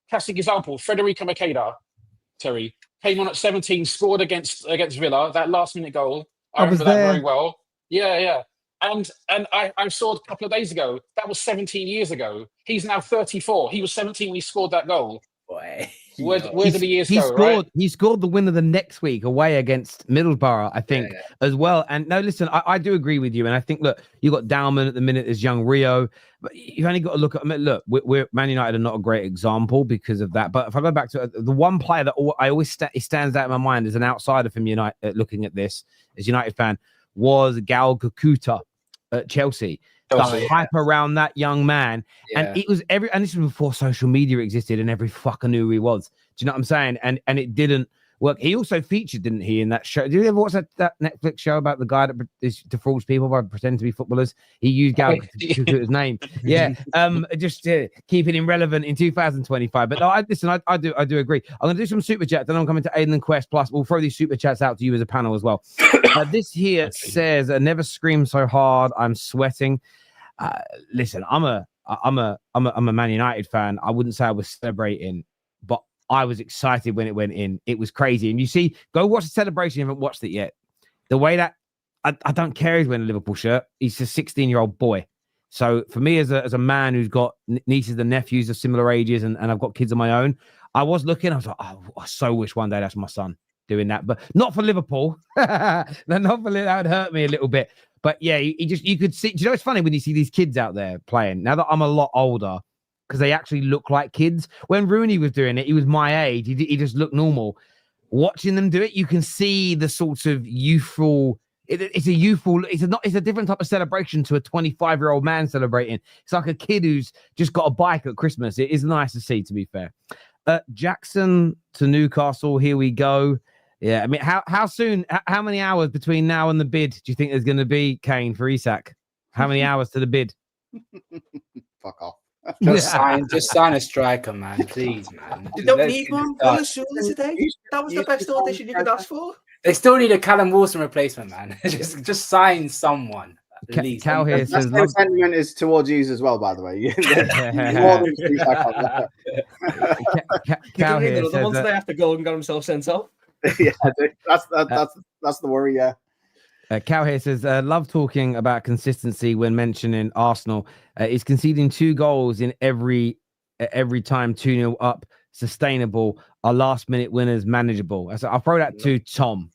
Classic example, Federico Makeda, Terry, came on at 17, scored against Villa, that last minute goal. I remember that very well. Yeah. And I saw a couple of days ago, that was 17 years ago. He's now 34. He was 17 when he scored that goal. Boy. Where did the years go, right? He scored the winner the next week away against Middlesbrough, I think, as well. And no, listen, I do agree with you. And I think, look, you got Dowman at the minute, there's young Rio. But you've only got to look at, we're Man United are not a great example because of that. But if I go back to the one player that I always stands out in my mind as an outsider from United, looking at this as United fan, was Gal Kakuta at Chelsea. The hype around that young man, and it was and this was before social media existed, and every fucker knew who he was. Do you know what I'm saying? And it didn't work. He also featured, didn't he, in that show? Did you ever watch that Netflix show about the guy that defrauds people by pretending to be footballers? He used Gal Kaku's name. Yeah, just keeping him relevant in 2025. But no, I do agree. I'm going to do some super chats, then I'm coming to Aiden and Quest. Plus, we'll throw these super chats out to you as a panel as well. This here says, "Never scream so hard, I'm sweating." Listen, I'm a Man United fan. I wouldn't say I was celebrating, but I was excited when it went in. It was crazy. And you see, go watch the celebration. You haven't watched it yet. The way that I don't care he's wearing a Liverpool shirt. He's a 16-year-old boy. So for me, as a man who's got nieces and nephews of similar ages, and I've got kids of my own, I was looking. I was like, oh, I so wish one day that's my son doing that, but not for Liverpool. Not for that would hurt me a little bit. But yeah, you could see. Do you know it's funny when you see these kids out there playing? Now that I'm a lot older, because they actually look like kids. When Rooney was doing it, he was my age. He just looked normal. Watching them do it, you can see the sort of youthful. It's a different type of celebration to a 25-year-old man celebrating. It's like a kid who's just got a bike at Christmas. It is nice to see, to be fair. Jackson to Newcastle. Here we go. Yeah, I mean, how soon? How many hours between now and the bid do you think there's going to be, Kane, for Isak? How many hours to the bid? Fuck off. Just sign a striker, man. Please, man. You don't need one today. That was the best audition you could ask for. They still need a Callum Wilson replacement, man. just sign someone. Cal here says the sentiment is towards you as well, by the way. Cal here says the ones they have to go and got himself sent off. Yeah, that's the worry. Yeah. Cal here says, love talking about consistency when mentioning Arsenal. Is conceding 2 goals in every time 2-0 up sustainable? Our last minute winners manageable? So I'll throw that to Tom.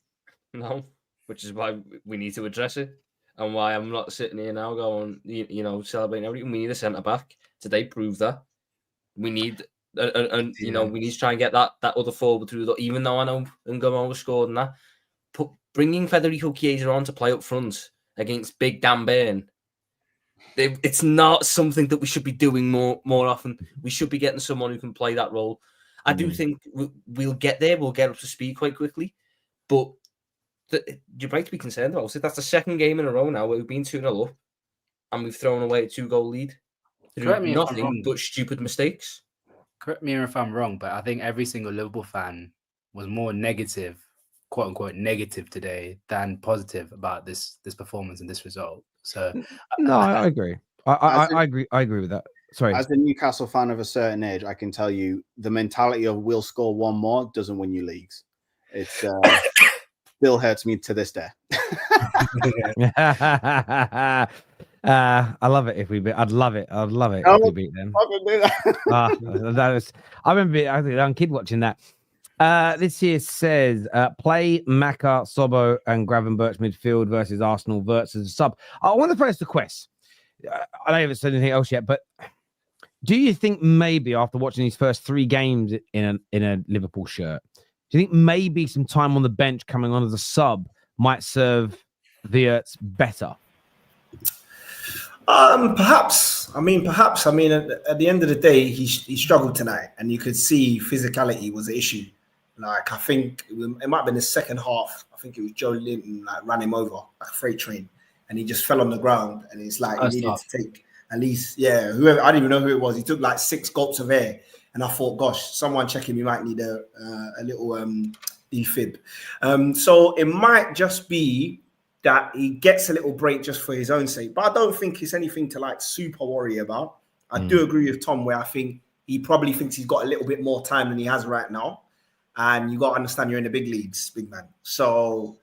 No, which is why we need to address it, and why I'm not sitting here now going, celebrating everything. We need a centre back. Today proved that. We need. We need to try and get that other forward through. Even though I know Ngumoha was scored and that, bringing Federico Chiesa on to play up front against Big Dan Burn, it's not something that we should be doing more often. We should be getting someone who can play that role. I do think we'll get there. We'll get up to speed quite quickly. But you're right to be concerned about it. That's the second game in a row now where we've been 2-0 up and we've thrown away a 2-goal lead through nothing but stupid mistakes. Correct me if I'm wrong, but I think every single Liverpool fan was more negative, quote unquote, negative today than positive about this performance and this result. So no, I agree. I agree. I agree with that. Sorry. As a Newcastle fan of a certain age, I can tell you the mentality of we'll score one more doesn't win you leagues. It's still hurts me to this day. I love it if we beat. I'd love it if we beat them. I remember being a young kid watching that. This here says play Maka, Sobo, and Gravenberch midfield versus Arsenal versus sub. I want to press the quest. I haven't said anything else yet, but do you think maybe after watching these first 3 games in a Liverpool shirt, do you think maybe some time on the bench coming on as a sub might serve Wirtz better? Perhaps. I mean, at the end of the day, he struggled tonight, and you could see physicality was an issue. Like, I think it might have been the second half. I think it was Joe Linton ran him over like a freight train, and he just fell on the ground. And it's like he needed to take at least, whoever, I didn't even know who it was. He took like 6 gulps of air, and I thought, gosh, someone checking me might need a little defib. So it might just be that he gets a little break just for his own sake. But I don't think it's anything to like super worry about. I do agree with Tom where I think he probably thinks he's got a little bit more time than he has right now. And you got to understand you're in the big leagues, big man. So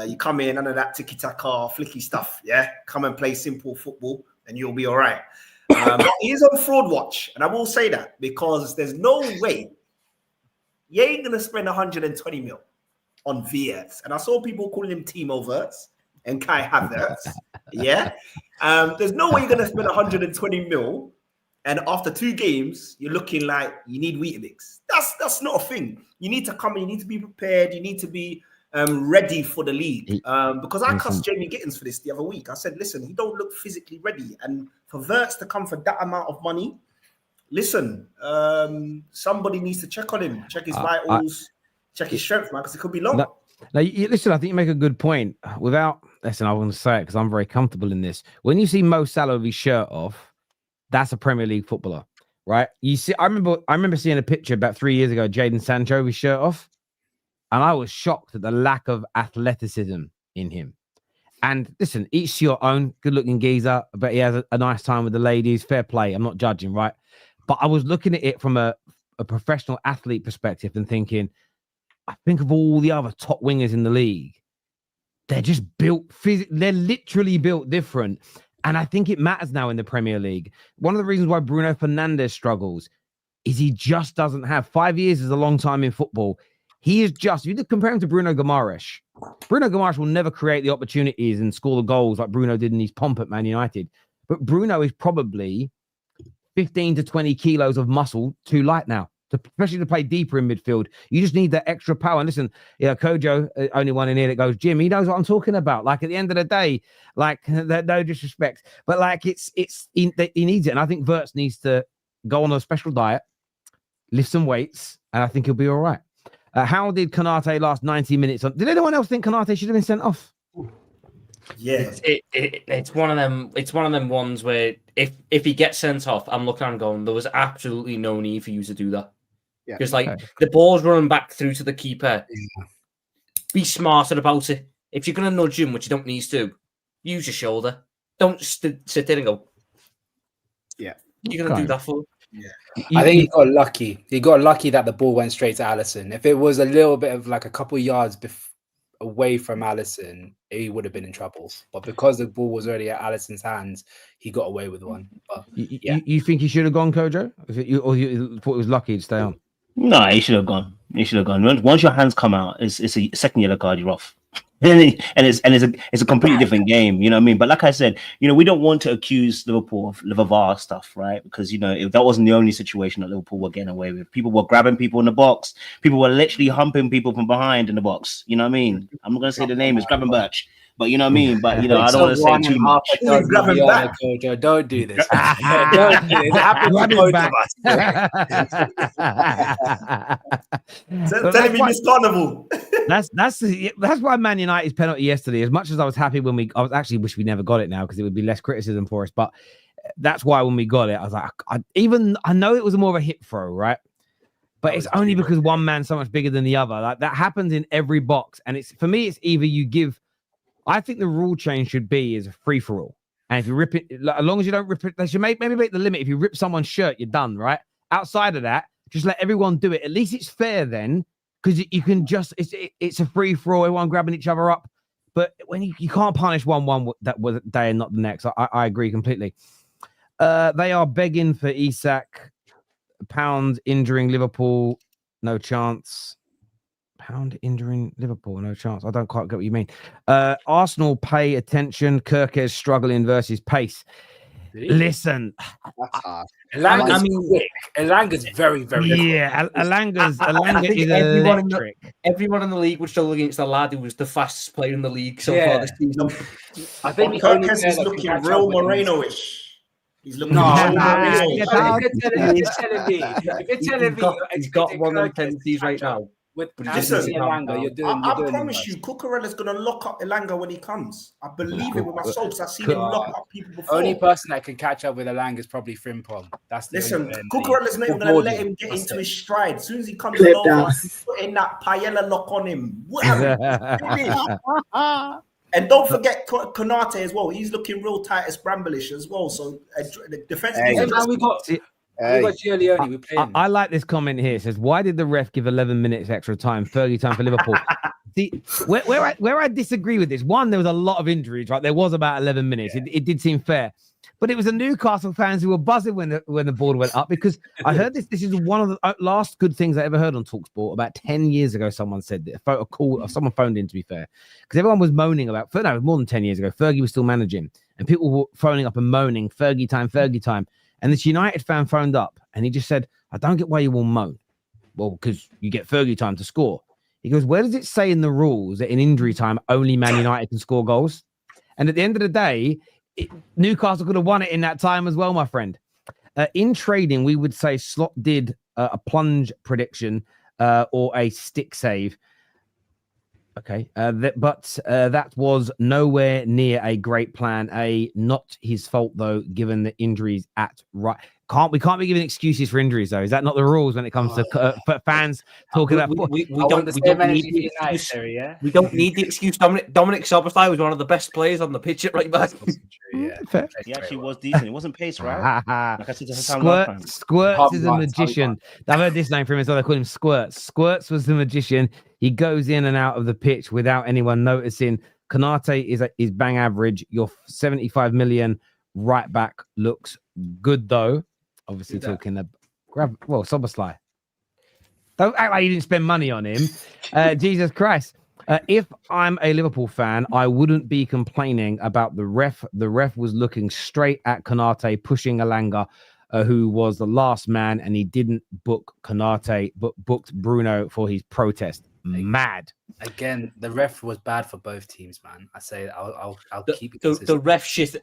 you come in, none of that tiki-taka, flicky stuff, yeah? Come and play simple football and you'll be all right. But he is on fraud watch. And I will say that because there's no way you ain't going to spend 120 mil on Wirtz. And I saw people calling him Timo Wirtz and Kai Havertz. Yeah. There's no way you're going to spend 120 mil. And after 2 games, you're looking like you need Weetabix. That's not a thing. You need to come in, you need to be prepared, you need to be ready for the league. Because I cussed Jamie Gittins for this the other week. I said, listen, he don't look physically ready. And for Wirtz to come for that amount of money, listen, somebody needs to check on him, check his vitals, check his strength, man, because it could be long. Now, listen, I think you make a good point. I want to say it because I'm very comfortable in this. When you see Mo Salah with his shirt off, that's a Premier League footballer, right? You see, I remember seeing a picture about 3 years ago, Jadon Sancho with his shirt off, and I was shocked at the lack of athleticism in him. And listen, each to your own. Good-looking geezer, but he has a nice time with the ladies. Fair play. I'm not judging, right? But I was looking at it from a professional athlete perspective and thinking, I think of all the other top wingers in the league. They're just built, they're literally built different. And I think it matters now in the Premier League. One of the reasons why Bruno Fernandes struggles is he just doesn't have 5 years is a long time in football. He is just, if you compare him to Bruno Guimaraes will never create the opportunities and score the goals like Bruno did in his pomp at Man United. But Bruno is probably 15 to 20 kilos of muscle too light now, especially to play deeper in midfield. You just need that extra power. And listen, Kojo, only one in here that goes, Jim, he knows what I'm talking about. Like at the end of the day, like no disrespect, but like he needs it. And I think Wirtz needs to go on a special diet, lift some weights, and I think he'll be all right. How did Konate last 90 minutes? Did anyone else think Konate should have been sent off? Yeah, it's one of them. It's one of them ones where if he gets sent off, I'm looking and going, there was absolutely no need for you to do that. Yeah, because the ball's running back through to the keeper. Yeah. Be smarter about it. If you're going to nudge him, which you don't need to, use your shoulder. Don't sit there and go. Yeah, you're going to do that for. Yeah, I think he got lucky. He got lucky that the ball went straight to Alisson. If it was a little bit of like a couple yards away from Alisson, he would have been in trouble. But because the ball was already at Alisson's hands, he got away with one. But, you think he should have gone, Kojo? Or you thought it was lucky to stay on? No, he should have gone. He should have gone. Once your hands come out, it's a second yellow card, you're off. it's a completely different game, you know what I mean? But like I said, you know, we don't want to accuse Liverpool of Liverpool stuff, right? Because, you know, if that wasn't the only situation that Liverpool were getting away with, people were grabbing people in the box, people were literally humping people from behind in the box, you know what I mean? I'm not gonna say the name, it's grabbing Birch, but you know what I mean? But you know, I don't want to say too much. Kojo, don't do this. Don't do this. It happens to both of us. Telling me Miss Carnival. That's why Man United's penalty yesterday, as much as I was happy when I was actually wish we never got it now because it would be less criticism for us, but that's why when we got it, I was like, I know it was more of a hip throw, right? But it's only because one man's so much bigger than the other. Like that happens in every box. And it's for me, it's either you give. I think the rule change should be is a free for all. And if you rip it, as long as you don't rip it, they should maybe make the limit. If you rip someone's shirt, you're done, right? Outside of that, just let everyone do it. At least it's fair then, because you can just it's a free for all. Everyone grabbing each other up. But when you can't punish one that was day and not the next. I agree completely. They are begging for Isak. Pound injuring Liverpool, no chance. Pound injuring Liverpool, no chance. I don't quite get what you mean. Arsenal pay attention. Kirkes struggling versus pace. Listen, that's hard. Elanga's quick. Elanga's very, very quick. Yeah, Elanga is electric. Everyone in the league would struggle against the lad who was the fastest player in the league so far this season. I think Kirkes is looking real Moreno-ish. He's looking. If you're telling me he's got one of the tendencies right now. Listen, I promise you, Cucurella's going to lock up Elanga when he comes. I believe it with my soul because I've seen him lock up people before. Only person that can catch up with Elanga is probably Frimpong. Listen, Cucurella's not even going to let him get into his stride. As soon as he comes along, putting that paella lock on him. And don't forget Konate as well. He's looking real tight as Bramblish as well. So the defense. I like this comment here. It says, why did the ref give 11 minutes extra time, 30 time for Liverpool? See, where I disagree with this, one, there was a lot of injuries, right? There was about 11 minutes. It did seem fair. But it was the Newcastle fans who were buzzing when the board went up, because I heard this. This is one of the last good things I ever heard on TalkSport. About 10 years ago, someone said that someone phoned in, to be fair, because everyone was moaning about. No, it was more than 10 years ago. Fergie was still managing, and people were phoning up and moaning, Fergie time. And this United fan phoned up, and he just said, "I don't get why you all moan." Well, because you get Fergie time to score. He goes, "Where does it say in the rules that in injury time only Man United can score goals?" And at the end of the day, Newcastle could have won it in that time as well, my friend. In trading, we would say Slot did a plunge prediction or a stick save. Okay, but that was nowhere near a great plan. Not his fault though, given the injuries at right. We can't be giving excuses for injuries though. Is that not the rules when it comes to fans talking about? We don't need the excuse. Dominic Szoboszlai was one of the best players on the pitch at right back. He actually was decent. It wasn't pace, right? Like I said, Squirts is a magician. I've heard this name from him as well. They call him Squirts. Squirts was the magician. He goes in and out of the pitch without anyone noticing. Konate is bang average. Your 75 million right back looks good though. Obviously talking Szoboszlai. Don't act like you didn't spend money on him. Jesus Christ. If I'm a Liverpool fan, I wouldn't be complaining about the ref. The ref was looking straight at Konate, pushing Elanga, who was the last man, and he didn't book Konate, but booked Bruno for his protest. Mad. Again, the ref was bad for both teams, man. I say I'll keep it. The ref shit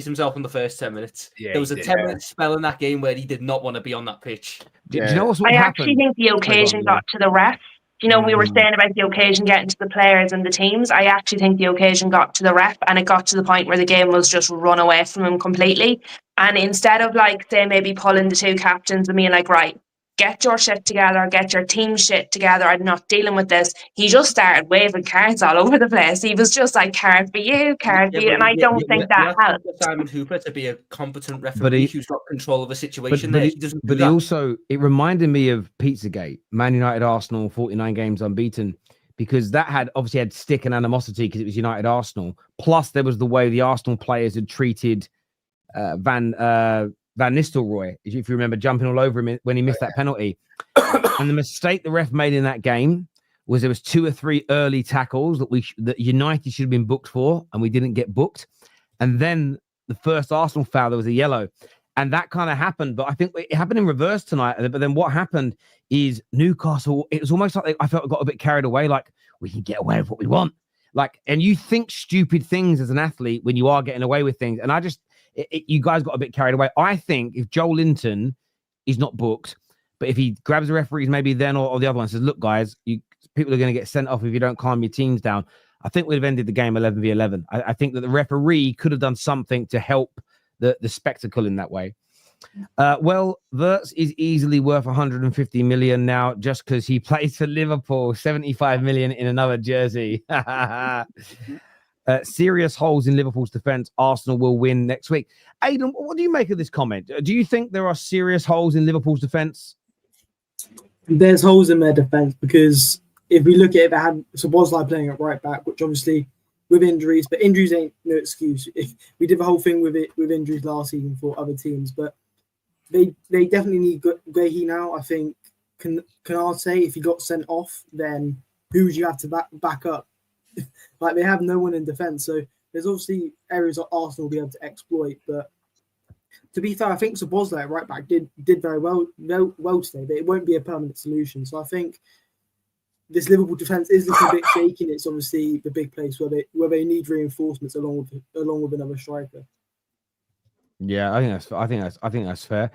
himself in the first 10 minutes. Yeah, there was a 10-minute spell in that game where he did not want to be on that pitch. Do you know what happened? I actually think the occasion got to the ref. You know, we were saying about the occasion getting to the players and the teams. I actually think the occasion got to the ref, and it got to the point where the game was just run away from him completely. And instead of say maybe pulling the two captains and being like, right, get your shit together, get your team shit together, I'm not dealing with this. He just started waving cards all over the place. He was just like, card for you, and I don't think that helped. Simon Hooper to be a competent referee who's got control of a situation it reminded me of Pizzagate, Man United Arsenal, 49 games unbeaten, because that had stick and animosity because it was United Arsenal. Plus there was the way the Arsenal players had treated Van Nistelrooy, if you remember, jumping all over him when he missed that penalty. And the mistake the ref made in that game was there was 2 or 3 early tackles that United should have been booked for, and we didn't get booked. And then the first Arsenal foul, there was a yellow. And that kind of happened, but I think it happened in reverse tonight. But then what happened is Newcastle, it was almost like I felt got a bit carried away, like we can get away with what we want. Like, and you think stupid things as an athlete when you are getting away with things. And you guys got a bit carried away. I think if Joe Linton is not booked, but if he grabs the referees maybe then or the other one says, look, guys, people are going to get sent off if you don't calm your teams down. I think we'd have ended the game 11v11. I think that the referee could have done something to help the spectacle in that way. Wirtz is easily worth 150 million now just because he plays for Liverpool. 75 million in another jersey. Serious holes in Liverpool's defense. Arsenal will win next week. Aidan, what do you make of this comment? Do you think there are serious holes in Liverpool's defense? There's holes in their defense because if we look at it, they had Szoboszlai playing at right back, which obviously with injuries, but injuries ain't no excuse. If we did the whole thing with injuries last season for other teams, but they definitely need Guehi now. I think Canate, if he got sent off, then who would you have to back up? Like they have no one in defence, so there's obviously areas that Arsenal will be able to exploit. But to be fair, I think Szoboszlai at right back did very well today, but it won't be a permanent solution. So I think this Liverpool defence is looking a bit shaky, and it's obviously the big place where they need reinforcements along with another striker. Yeah, I think that's fair.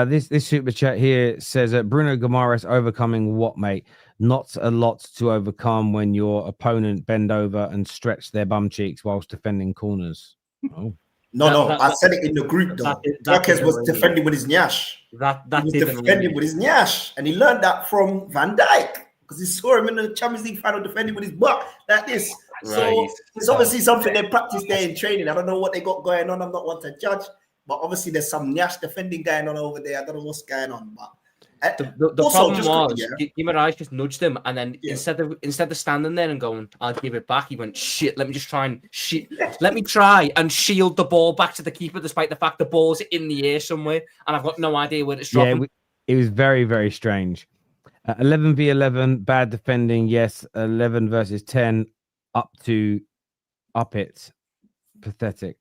This super chat here says Bruno Guimaraes overcoming what, mate? Not a lot to overcome when your opponent bend over and stretch their bum cheeks whilst defending corners. Oh. No, I said it in the group though. Turkes was defending with his nyash. He was defending with his nyash, and he learned that from Van Dijk. Because he saw him in the Champions League final defending with his butt like this. Right. So it's obviously something they practice there in training. I don't know what they got going on. I'm not one to judge. But obviously there's some nyash defending going on over there. I don't know what's going on. But the problem was Guimaraes just nudged him, and then instead of standing there and going, I'll give it back, he went, shit, let me try and shield the ball back to the keeper despite the fact the ball's in the air somewhere and I've got no idea where it's dropping. Yeah, it was very, very strange. 11v11, bad defending, yes. 11 versus 10, up it. Pathetic.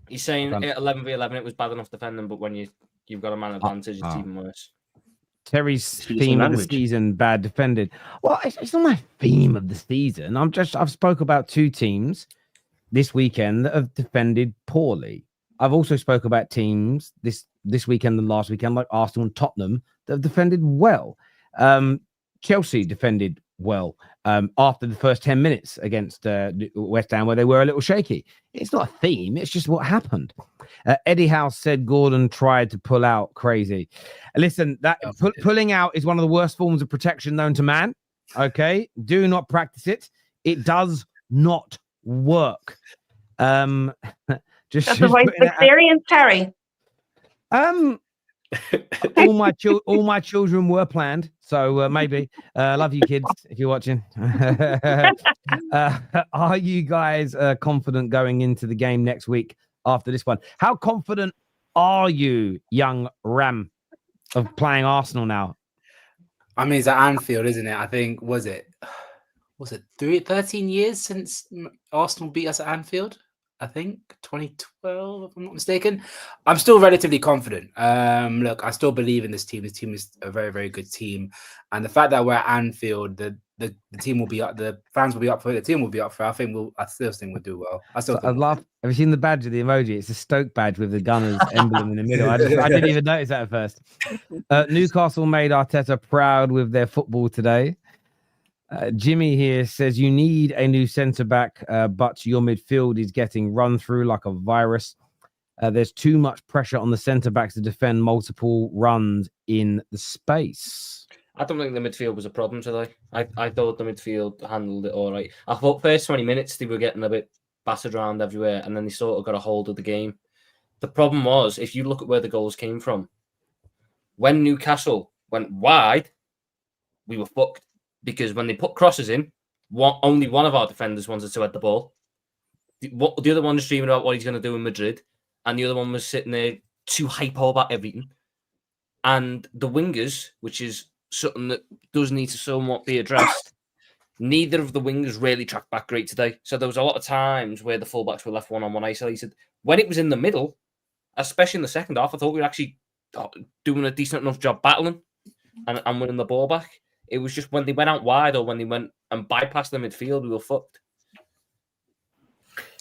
He's saying 11v11, it was bad enough defending, but when you've got a man advantage, it's even worse. Terry's theme of the season, bad defended. Well, it's not my theme of the season. I've spoke about 2 teams this weekend that have defended poorly. I've also spoke about teams this weekend and last weekend, like Arsenal and Tottenham, that have defended well. Chelsea defended well after the first 10 minutes against West Ham, where they were a little shaky. It's not a theme. It's just what happened. Eddie House said Gordon tried to pull out. Crazy. Listen, pulling out is one of the worst forms of protection known to man. Okay? Do not practice it. It does not work. That's a waste of experience, Terry. All my children were planned, so maybe. Love you, kids, if you're watching. Are you guys confident going into the game next week after this one? How confident are you, young Ram, of playing Arsenal now? I mean, it's at Anfield, isn't it? I think was it 13 years since Arsenal beat us at Anfield? I think 2012, if I'm not mistaken. I'm still relatively confident. Look, I still believe in this team. This team is a very, very good team. And the fact that we're at Anfield, the team will be up, the fans will be up for it, the team will be up for it. I still think we'll do well. I love. Have you seen the badge of the emoji? It's a Stoke badge with the Gunners emblem in the middle. I didn't even notice that at first. Newcastle made Arteta proud with their football today. Jimmy here says you need a new centre-back, but your midfield is getting run through like a virus. There's too much pressure on the centre-backs to defend multiple runs in the space. I don't think the midfield was a problem today. I thought the midfield handled it all right. I thought first 20 minutes they were getting a bit battered around everywhere, and then they sort of got a hold of the game. The problem was, if you look at where the goals came from, when Newcastle went wide, we were fucked. Because when they put crosses in, only one of our defenders wanted to head the ball. The other one was dreaming about what he's going to do in Madrid. And the other one was sitting there too hypo about everything. And the wingers, which is something that does need to somewhat be addressed. Neither of the wingers really tracked back great today. So there was a lot of times where the fullbacks were left one-on-one isolated. When it was in the middle, especially in the second half, I thought we were actually doing a decent enough job battling and winning the ball back. It was just when they went out wide or when they went and bypassed the midfield, we were fucked.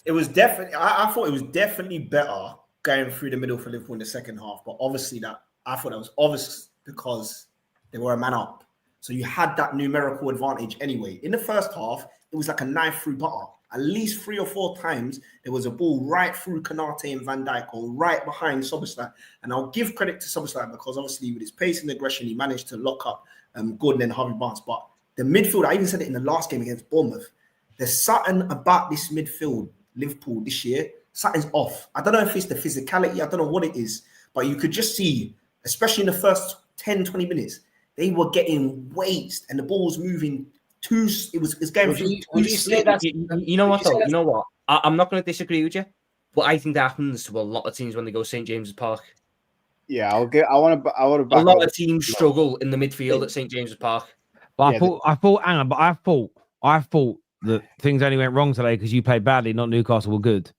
It was definitely. I thought it was definitely better going through the middle for Liverpool in the second half. But obviously, I thought that was obvious because they were a man up. So you had that numerical advantage anyway. In the first half, it was like a knife through butter. At least 3 or 4 times, there was a ball right through Konate and Van Dijk or right behind Szoboszlai. And I'll give credit to Szoboszlai because obviously with his pace and aggression, he managed to lock up Gordon and Harvey Barnes. But the midfield, I even said it in the last game against Bournemouth, there's something about this midfield, Liverpool this year, something's off. I don't know if it's the physicality, I don't know what it is, but you could just see, especially in the first 10, 20 minutes, they were getting weights and the ball was moving too. It was going through. You know what? Though? You know what? I'm not going to disagree with you, but I think that happens to a lot of teams when they go St James's Park. Yeah, I want to. A lot of teams struggle in the midfield at St James's Park. But I thought that things only went wrong today because you played badly, not Newcastle were good.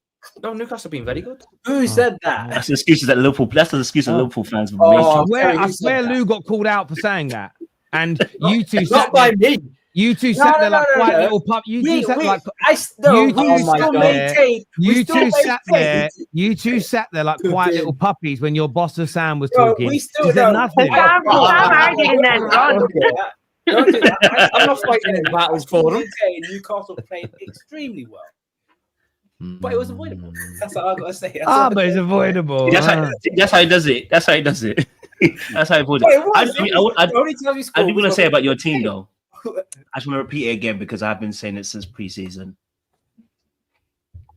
No, Newcastle have been very good. Who said that? That's the excuses that Liverpool. That's the excuse that Liverpool fans. I swear Lou got called out for saying that, and you two not by me. You two sat there like quiet little pup. You two sat like You two sat there like quiet little puppies when your boss Husam was talking. We still don't. Nothing. I'm arguing then, Ron. Don't do that. I'm not fighting in battles for them. Newcastle played extremely well. But it was avoidable. That's what I got to say. But it's avoidable. That's how he does it. That's how he does it. That's how he avoids it. I do want to say about your team, though. I just want to repeat it again because I've been saying it since preseason.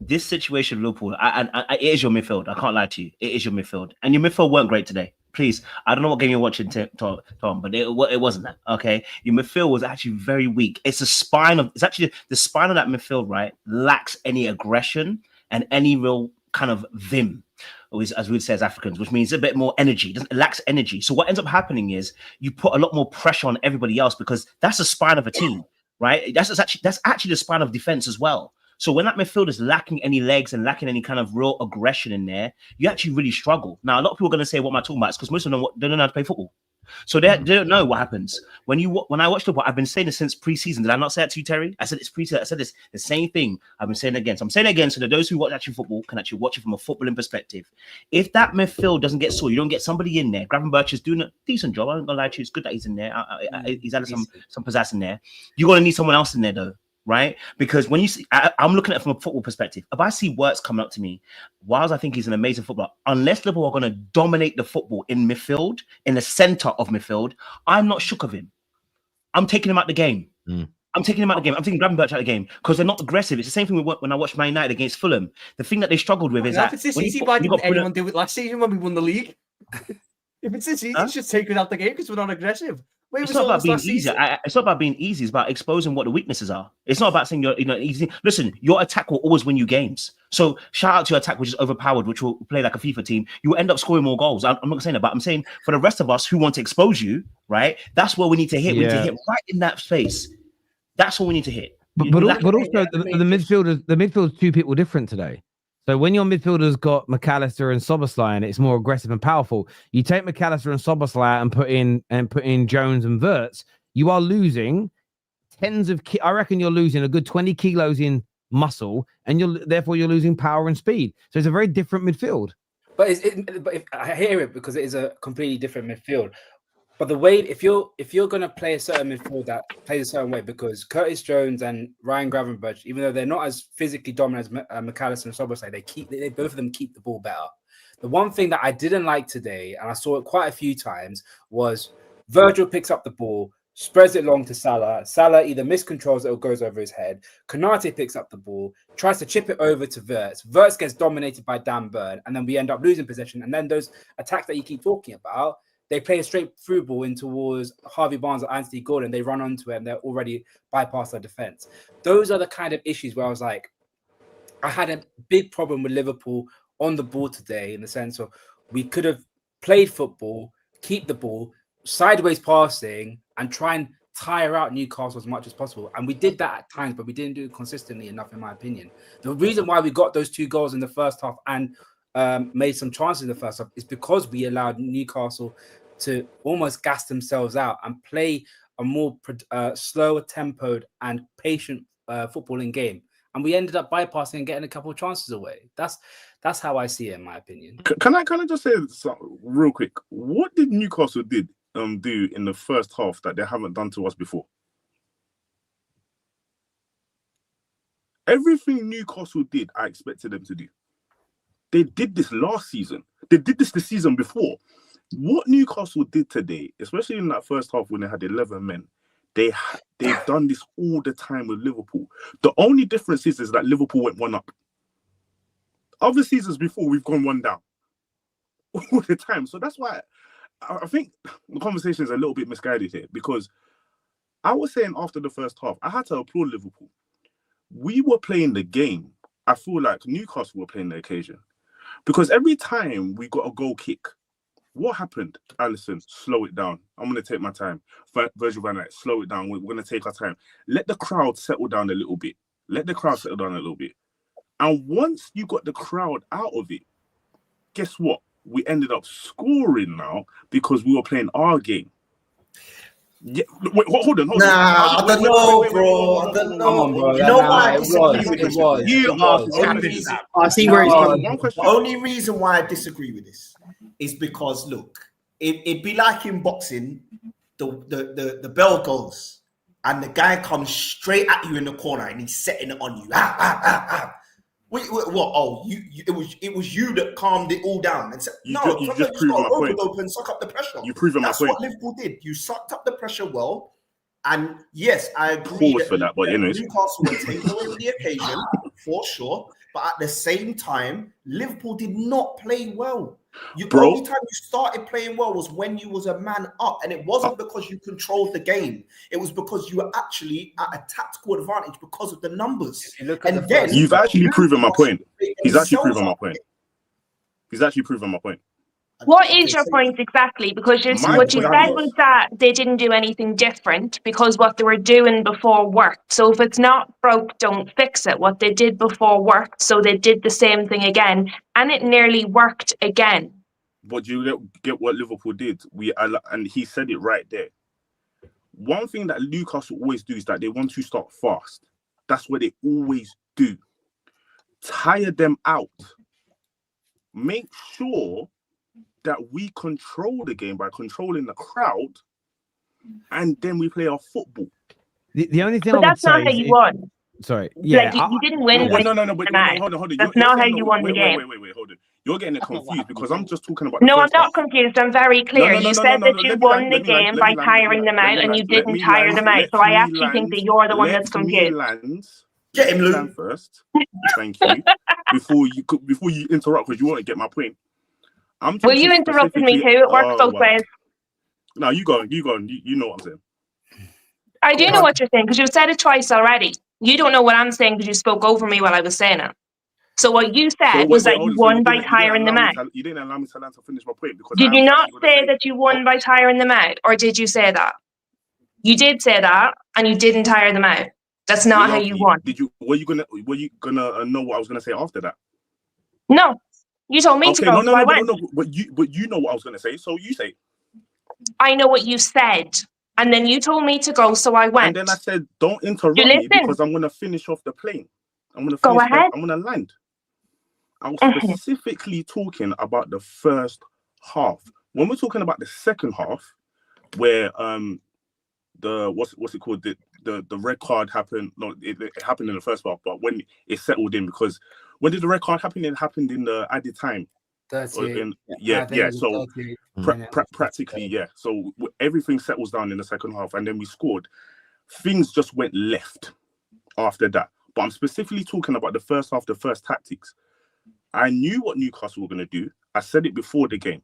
This situation, Liverpool, it is your midfield. I can't lie to you. It is your midfield. And your midfield weren't great today. Please, I don't know what game you're watching, Tom, but it wasn't that. Okay, your midfield was actually very weak. It's actually the spine of that midfield, right? Lacks any aggression and any real kind of vim, as we would say as Africans, which means a bit more energy. It lacks energy. So what ends up happening is you put a lot more pressure on everybody else because that's the spine of a team, right? That's actually the spine of defense as well. So when that midfield is lacking any legs and lacking any kind of real aggression in there, you actually really struggle. Now, a lot of people are going to say, what am I talking about? It's because most of them don't know how to play football. So they don't know what happens. When I watch football, I've been saying this since preseason. Did I not say it to you, Terry? I said it's preseason. I said this, the same thing. I've been saying it again. So I'm saying it again so that those who watch actual football can actually watch it from a footballing perspective. If that midfield doesn't get sorted, you don't get somebody in there. Gravenberch is doing a decent job. I'm not going to lie to you. It's good that he's in there. He's added some pizzazz in there. You're going to need someone else in there, though. Right? Because when you see, I'm looking at it from a football perspective. If I see Wirtz coming up to me, whilst I think he's an amazing footballer, unless Liverpool are going to dominate the football in midfield, in the center of midfield, I'm not shook of him. I'm taking him out the game. I'm taking Gravenberch out of the game because they're not aggressive. It's the same thing when I watched Man United against Fulham. The thing that they struggled with is that if it's this easy, why didn't anyone do it last season when we won the league? If it's this easy, just take it out the game because we're not aggressive. It's not about being easy. It's not about being easy. It's about exposing what the weaknesses are. It's not about saying you're easy. Listen, your attack will always win you games. So shout out to your attack, which is overpowered, which will play like a FIFA team. You will end up scoring more goals. I'm not saying that, but I'm saying for the rest of us who want to expose you, right? That's where we need to hit. We need to hit right in that space. That's what we need to hit. But also the midfield's two people different today. So when your midfielders got McAllister and Szoboszlai and it's more aggressive and powerful, you take McAllister and Szoboszlai and put in Jones and Wirtz, you are losing I reckon you're losing a good 20 kilos in muscle, and therefore you're losing power and speed. So it's a very different midfield. But I hear it because it is a completely different midfield. But the way, if you're going to play a certain midfield that plays a certain way, because Curtis Jones and Ryan Gravenberch, even though they're not as physically dominant as McAllister and Szoboszlai, they both of them keep the ball better. The one thing that I didn't like today, and I saw it quite a few times, was Virgil picks up the ball, spreads it long to Salah. Salah either miscontrols it or goes over his head. Konate picks up the ball, tries to chip it over to Wirtz. Wirtz gets dominated by Dan Burn, and then we end up losing possession. And then those attacks that you keep talking about, they play a straight through ball in towards Harvey Barnes or Anthony Gordon. They run onto it and they're already bypassed their defense. Those are the kind of issues where I was like, I had a big problem with Liverpool on the ball today in the sense of we could have played football, keep the ball, sideways passing, and try and tire out Newcastle as much as possible. And we did that at times, but we didn't do it consistently enough, in my opinion. The reason why we got those 2 goals in the first half and made some chances in the first half is because we allowed Newcastle to almost gas themselves out and play a more slower tempoed and patient footballing game. And we ended up bypassing and getting a couple of chances away. That's how I see it, in my opinion. Can I just say something real quick? What did Newcastle do in the first half that they haven't done to us before? Everything Newcastle did, I expected them to do. They did this last season. They did this the season before. What Newcastle did today, especially in that first half when they had 11 men, they've done this all the time with Liverpool. The only difference is that Liverpool went 1 up. Other seasons before, we've gone 1 down all the time. So that's why I think the conversation is a little bit misguided here, because I was saying after the first half, I had to applaud Liverpool. We were playing the game. I feel like Newcastle were playing the occasion, because every time we got a goal kick, what happened? Alisson, slow it down. I'm going to take my time. Virgil van Dijk, slow it down. We're going to take our time. Let the crowd settle down a little bit. And once you got the crowd out of it, guess what? We ended up scoring now because we were playing our game. Yeah, wait, hold on. Nah, I don't know, bro. I don't know. You know why? I see where he's coming. The only reason why I disagree with this is because, look, it'd be like in boxing, the bell goes and the guy comes straight at you in the corner and he's setting it on you. Wait, what? Oh, it was you that calmed it all down and said, you just proved my point. Open, suck up the pressure. You proved my point. That's what Liverpool did. You sucked up the pressure well, and yes, I agree. Pause for that, but anyways, Newcastle were taking away the occasion for sure. But at the same time, Liverpool did not play well. The only time you started playing well was when you was a man up, and it wasn't because you controlled the game. It was because you were actually at a tactical advantage because of the numbers. And then you've actually proven my point. He's actually proven my point. What is your point exactly? Because what you said was that they didn't do anything different because what they were doing before worked. So if it's not broke, don't fix it. What they did before worked, so they did the same thing again, and it nearly worked again. But you get what Liverpool did? And he said it right there. One thing that Newcastle always do is that they want to start fast. That's what they always do. Tire them out. Make sure that we control the game by controlling the crowd, and then we play our football. The only thing but that's not how you won. Sorry, yeah, like you didn't win. No, but hold on. That's not how you won the game. Wait, hold on. You're getting it confused because I'm just talking about. No, I'm not confused. I'm very clear. You said that you won the game by tiring them out, and you didn't tire them out. So I actually think that you're the one that's confused. Get him, Lou. First. Thank you. Before you interrupt, because you want to get my point. Well, you interrupted me too. It works both ways. No, you go on. You know what I'm saying. I do know what you're saying because you said it twice already. You don't know what I'm saying because you spoke over me while I was saying it. So what you said was that you won by tiring them out. You didn't allow me to finish my point. Because did you not say that you won by tiring them out, or did you say that? You did say that, and you didn't tire them out. That's not how you won. Were you gonna know what I was gonna say after that? No. You told me to go, so I went. But you know what I was going to say, so you say. I know what you said, and then you told me to go, so I went. And then I said, don't interrupt me because I'm going to finish off the plane. I'm going to go ahead. I'm going to land. I was specifically talking about the first half. When we're talking about the second half, where what's it called? The red card happened. No, it happened in the first half, but when it settled in, because when did the red card happen? It happened in the added time. 38. Yeah. So practically, yeah. So everything settles down in the second half, and then we scored. Things just went left after that. But I'm specifically talking about the first half, the first tactics. I knew what Newcastle were going to do. I said it before the game.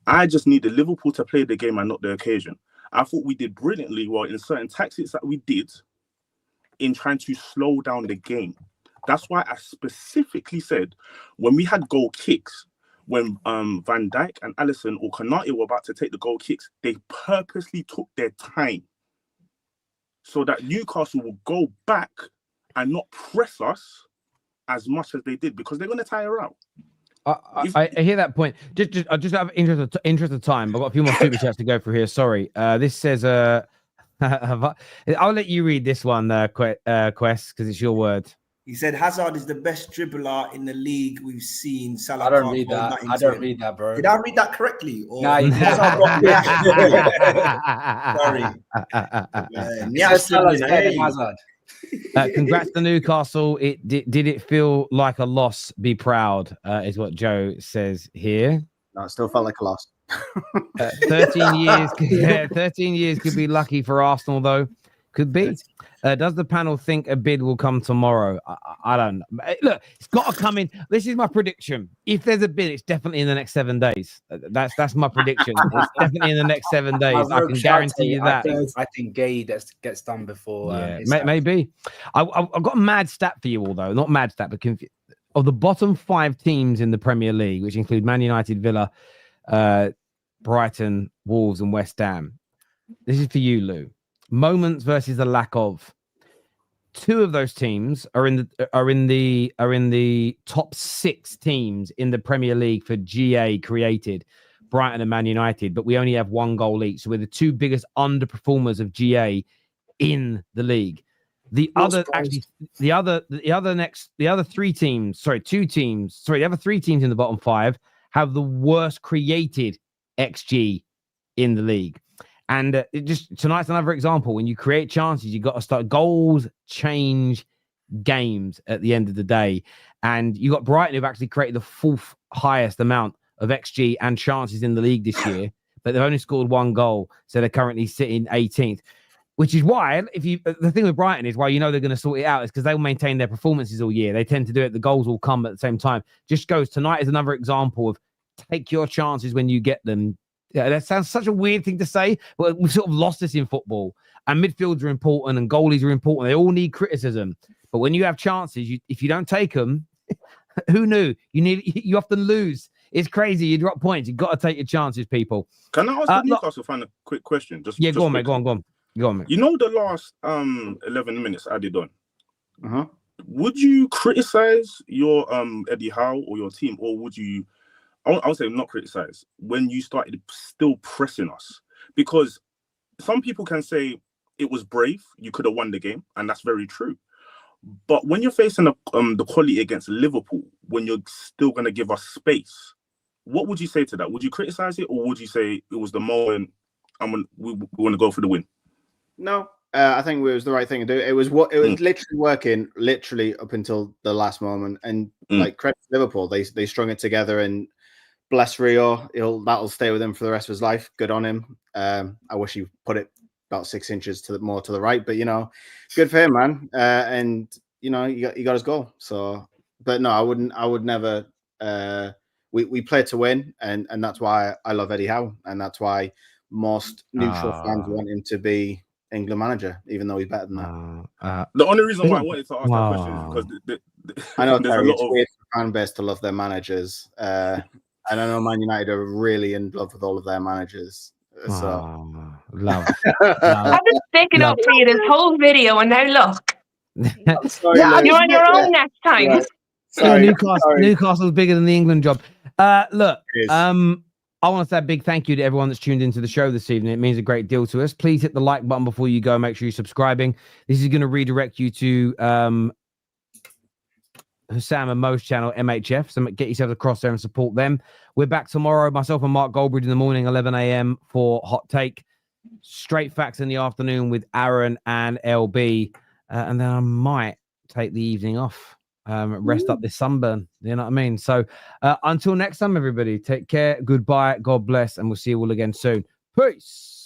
I just needed Liverpool to play the game and not the occasion. I thought we did brilliantly well in certain tactics that we did in trying to slow down the game. That's why I specifically said when we had goal kicks, when Van Dijk and Alisson or Konate were about to take the goal kicks, they purposely took their time so that Newcastle will go back and not press us as much as they did, because they're going to tire out. I hear that point. I just have interest of time. I've got a few more super chats to go through here. Sorry. This says I'll let you read this one, Quest, because it's your word. He said Hazard is the best dribbler in the league we've seen. Salah I don't read that. I don't read that, bro. Did I read that correctly? Or nah, you did. Sorry. Hazard. Congrats to Newcastle. Did it feel like a loss? Be proud, is what Joe says here. No, it still felt like a loss. 13 years. 13 years could be lucky for Arsenal, though. Could be. Does the panel think a bid will come tomorrow? I don't know. Look, it's got to come in. This is my prediction. If there's a bid, it's definitely in the next 7 days. That's my prediction. It's definitely in the next 7 days. I can guarantee you that. I think Gay gets done before. Maybe. I've got a mad stat for you all, though. Not mad stat, but of the bottom 5 teams in the Premier League, which include Man United, Villa, Brighton, Wolves, and West Ham. This is for you, Lou. Moments versus the lack of. 2 of those teams are in the top 6 teams in the Premier League for GA created, Brighton and Man United, but we only have 1 goal each. So we're the 2 biggest underperformers of GA in the league. The other 3 teams in the bottom 5 have the worst created XG in the league. And tonight's another example. When you create chances, you got to start. Goals change games at the end of the day. And you got Brighton, who've actually created the 4th highest amount of XG and chances in the league this year, but they've only scored 1 goal, so they're currently sitting 18th. Which is why, the thing with Brighton is why you know they're going to sort it out is because they'll maintain their performances all year. They tend to do it. The goals will come at the same time. Just goes tonight is another example of take your chances when you get them. Yeah, that sounds such a weird thing to say, but we've sort of lost this in football. And midfields are important and goalies are important. They all need criticism. But when you have chances, if you don't take them, who knew? You often lose. It's crazy. You drop points. You've got to take your chances, people. Can I ask the Newcastle fan a quick question? Go on, mate. Go on, mate. You know the last 11 minutes added on. Would you criticize your Eddie Howe or your team, or would you? I would say not criticize when you started still pressing us, because some people can say it was brave. You could have won the game, and that's very true. But when you're facing the quality against Liverpool, when you're still going to give us space, what would you say to that? Would you criticize it, or would you say it was the moment we want to go for the win? No, I think it was the right thing to do. It was literally working up until the last moment, and like credit to Liverpool, they strung it together and. Bless Rio. That'll stay with him for the rest of his life. Good on him. I wish he put it about 6 inches more to the right, but good for him, man. And he got his goal. So, but no, I would never. We played to win, and that's why I love Eddie Howe, and that's why most neutral fans want him to be England manager, even though he's better than that. The only reason why I wanted to ask that question is because I know it's weird for fan base to love their managers. And I know Man United are really in love with all of their managers. So. Love. I've been sticking up for you this whole video, and now look. Sorry, you're on your own next time. Newcastle's bigger than the England job. Look, I want to say a big thank you to everyone that's tuned into the show this evening. It means a great deal to us. Please hit the like button before you go. Make sure you're subscribing. This is going to redirect you to Husam and Mo's channel, MHF. So get yourself across there and support them. We're back tomorrow, myself and Mark Goldbridge in the morning, 11 a.m. for Hot Take. Straight Facts in the afternoon with Aaron and LB. And then I might take the evening off. Rest up this sunburn. You know what I mean? So until next time, everybody, take care. Goodbye. God bless. And we'll see you all again soon. Peace.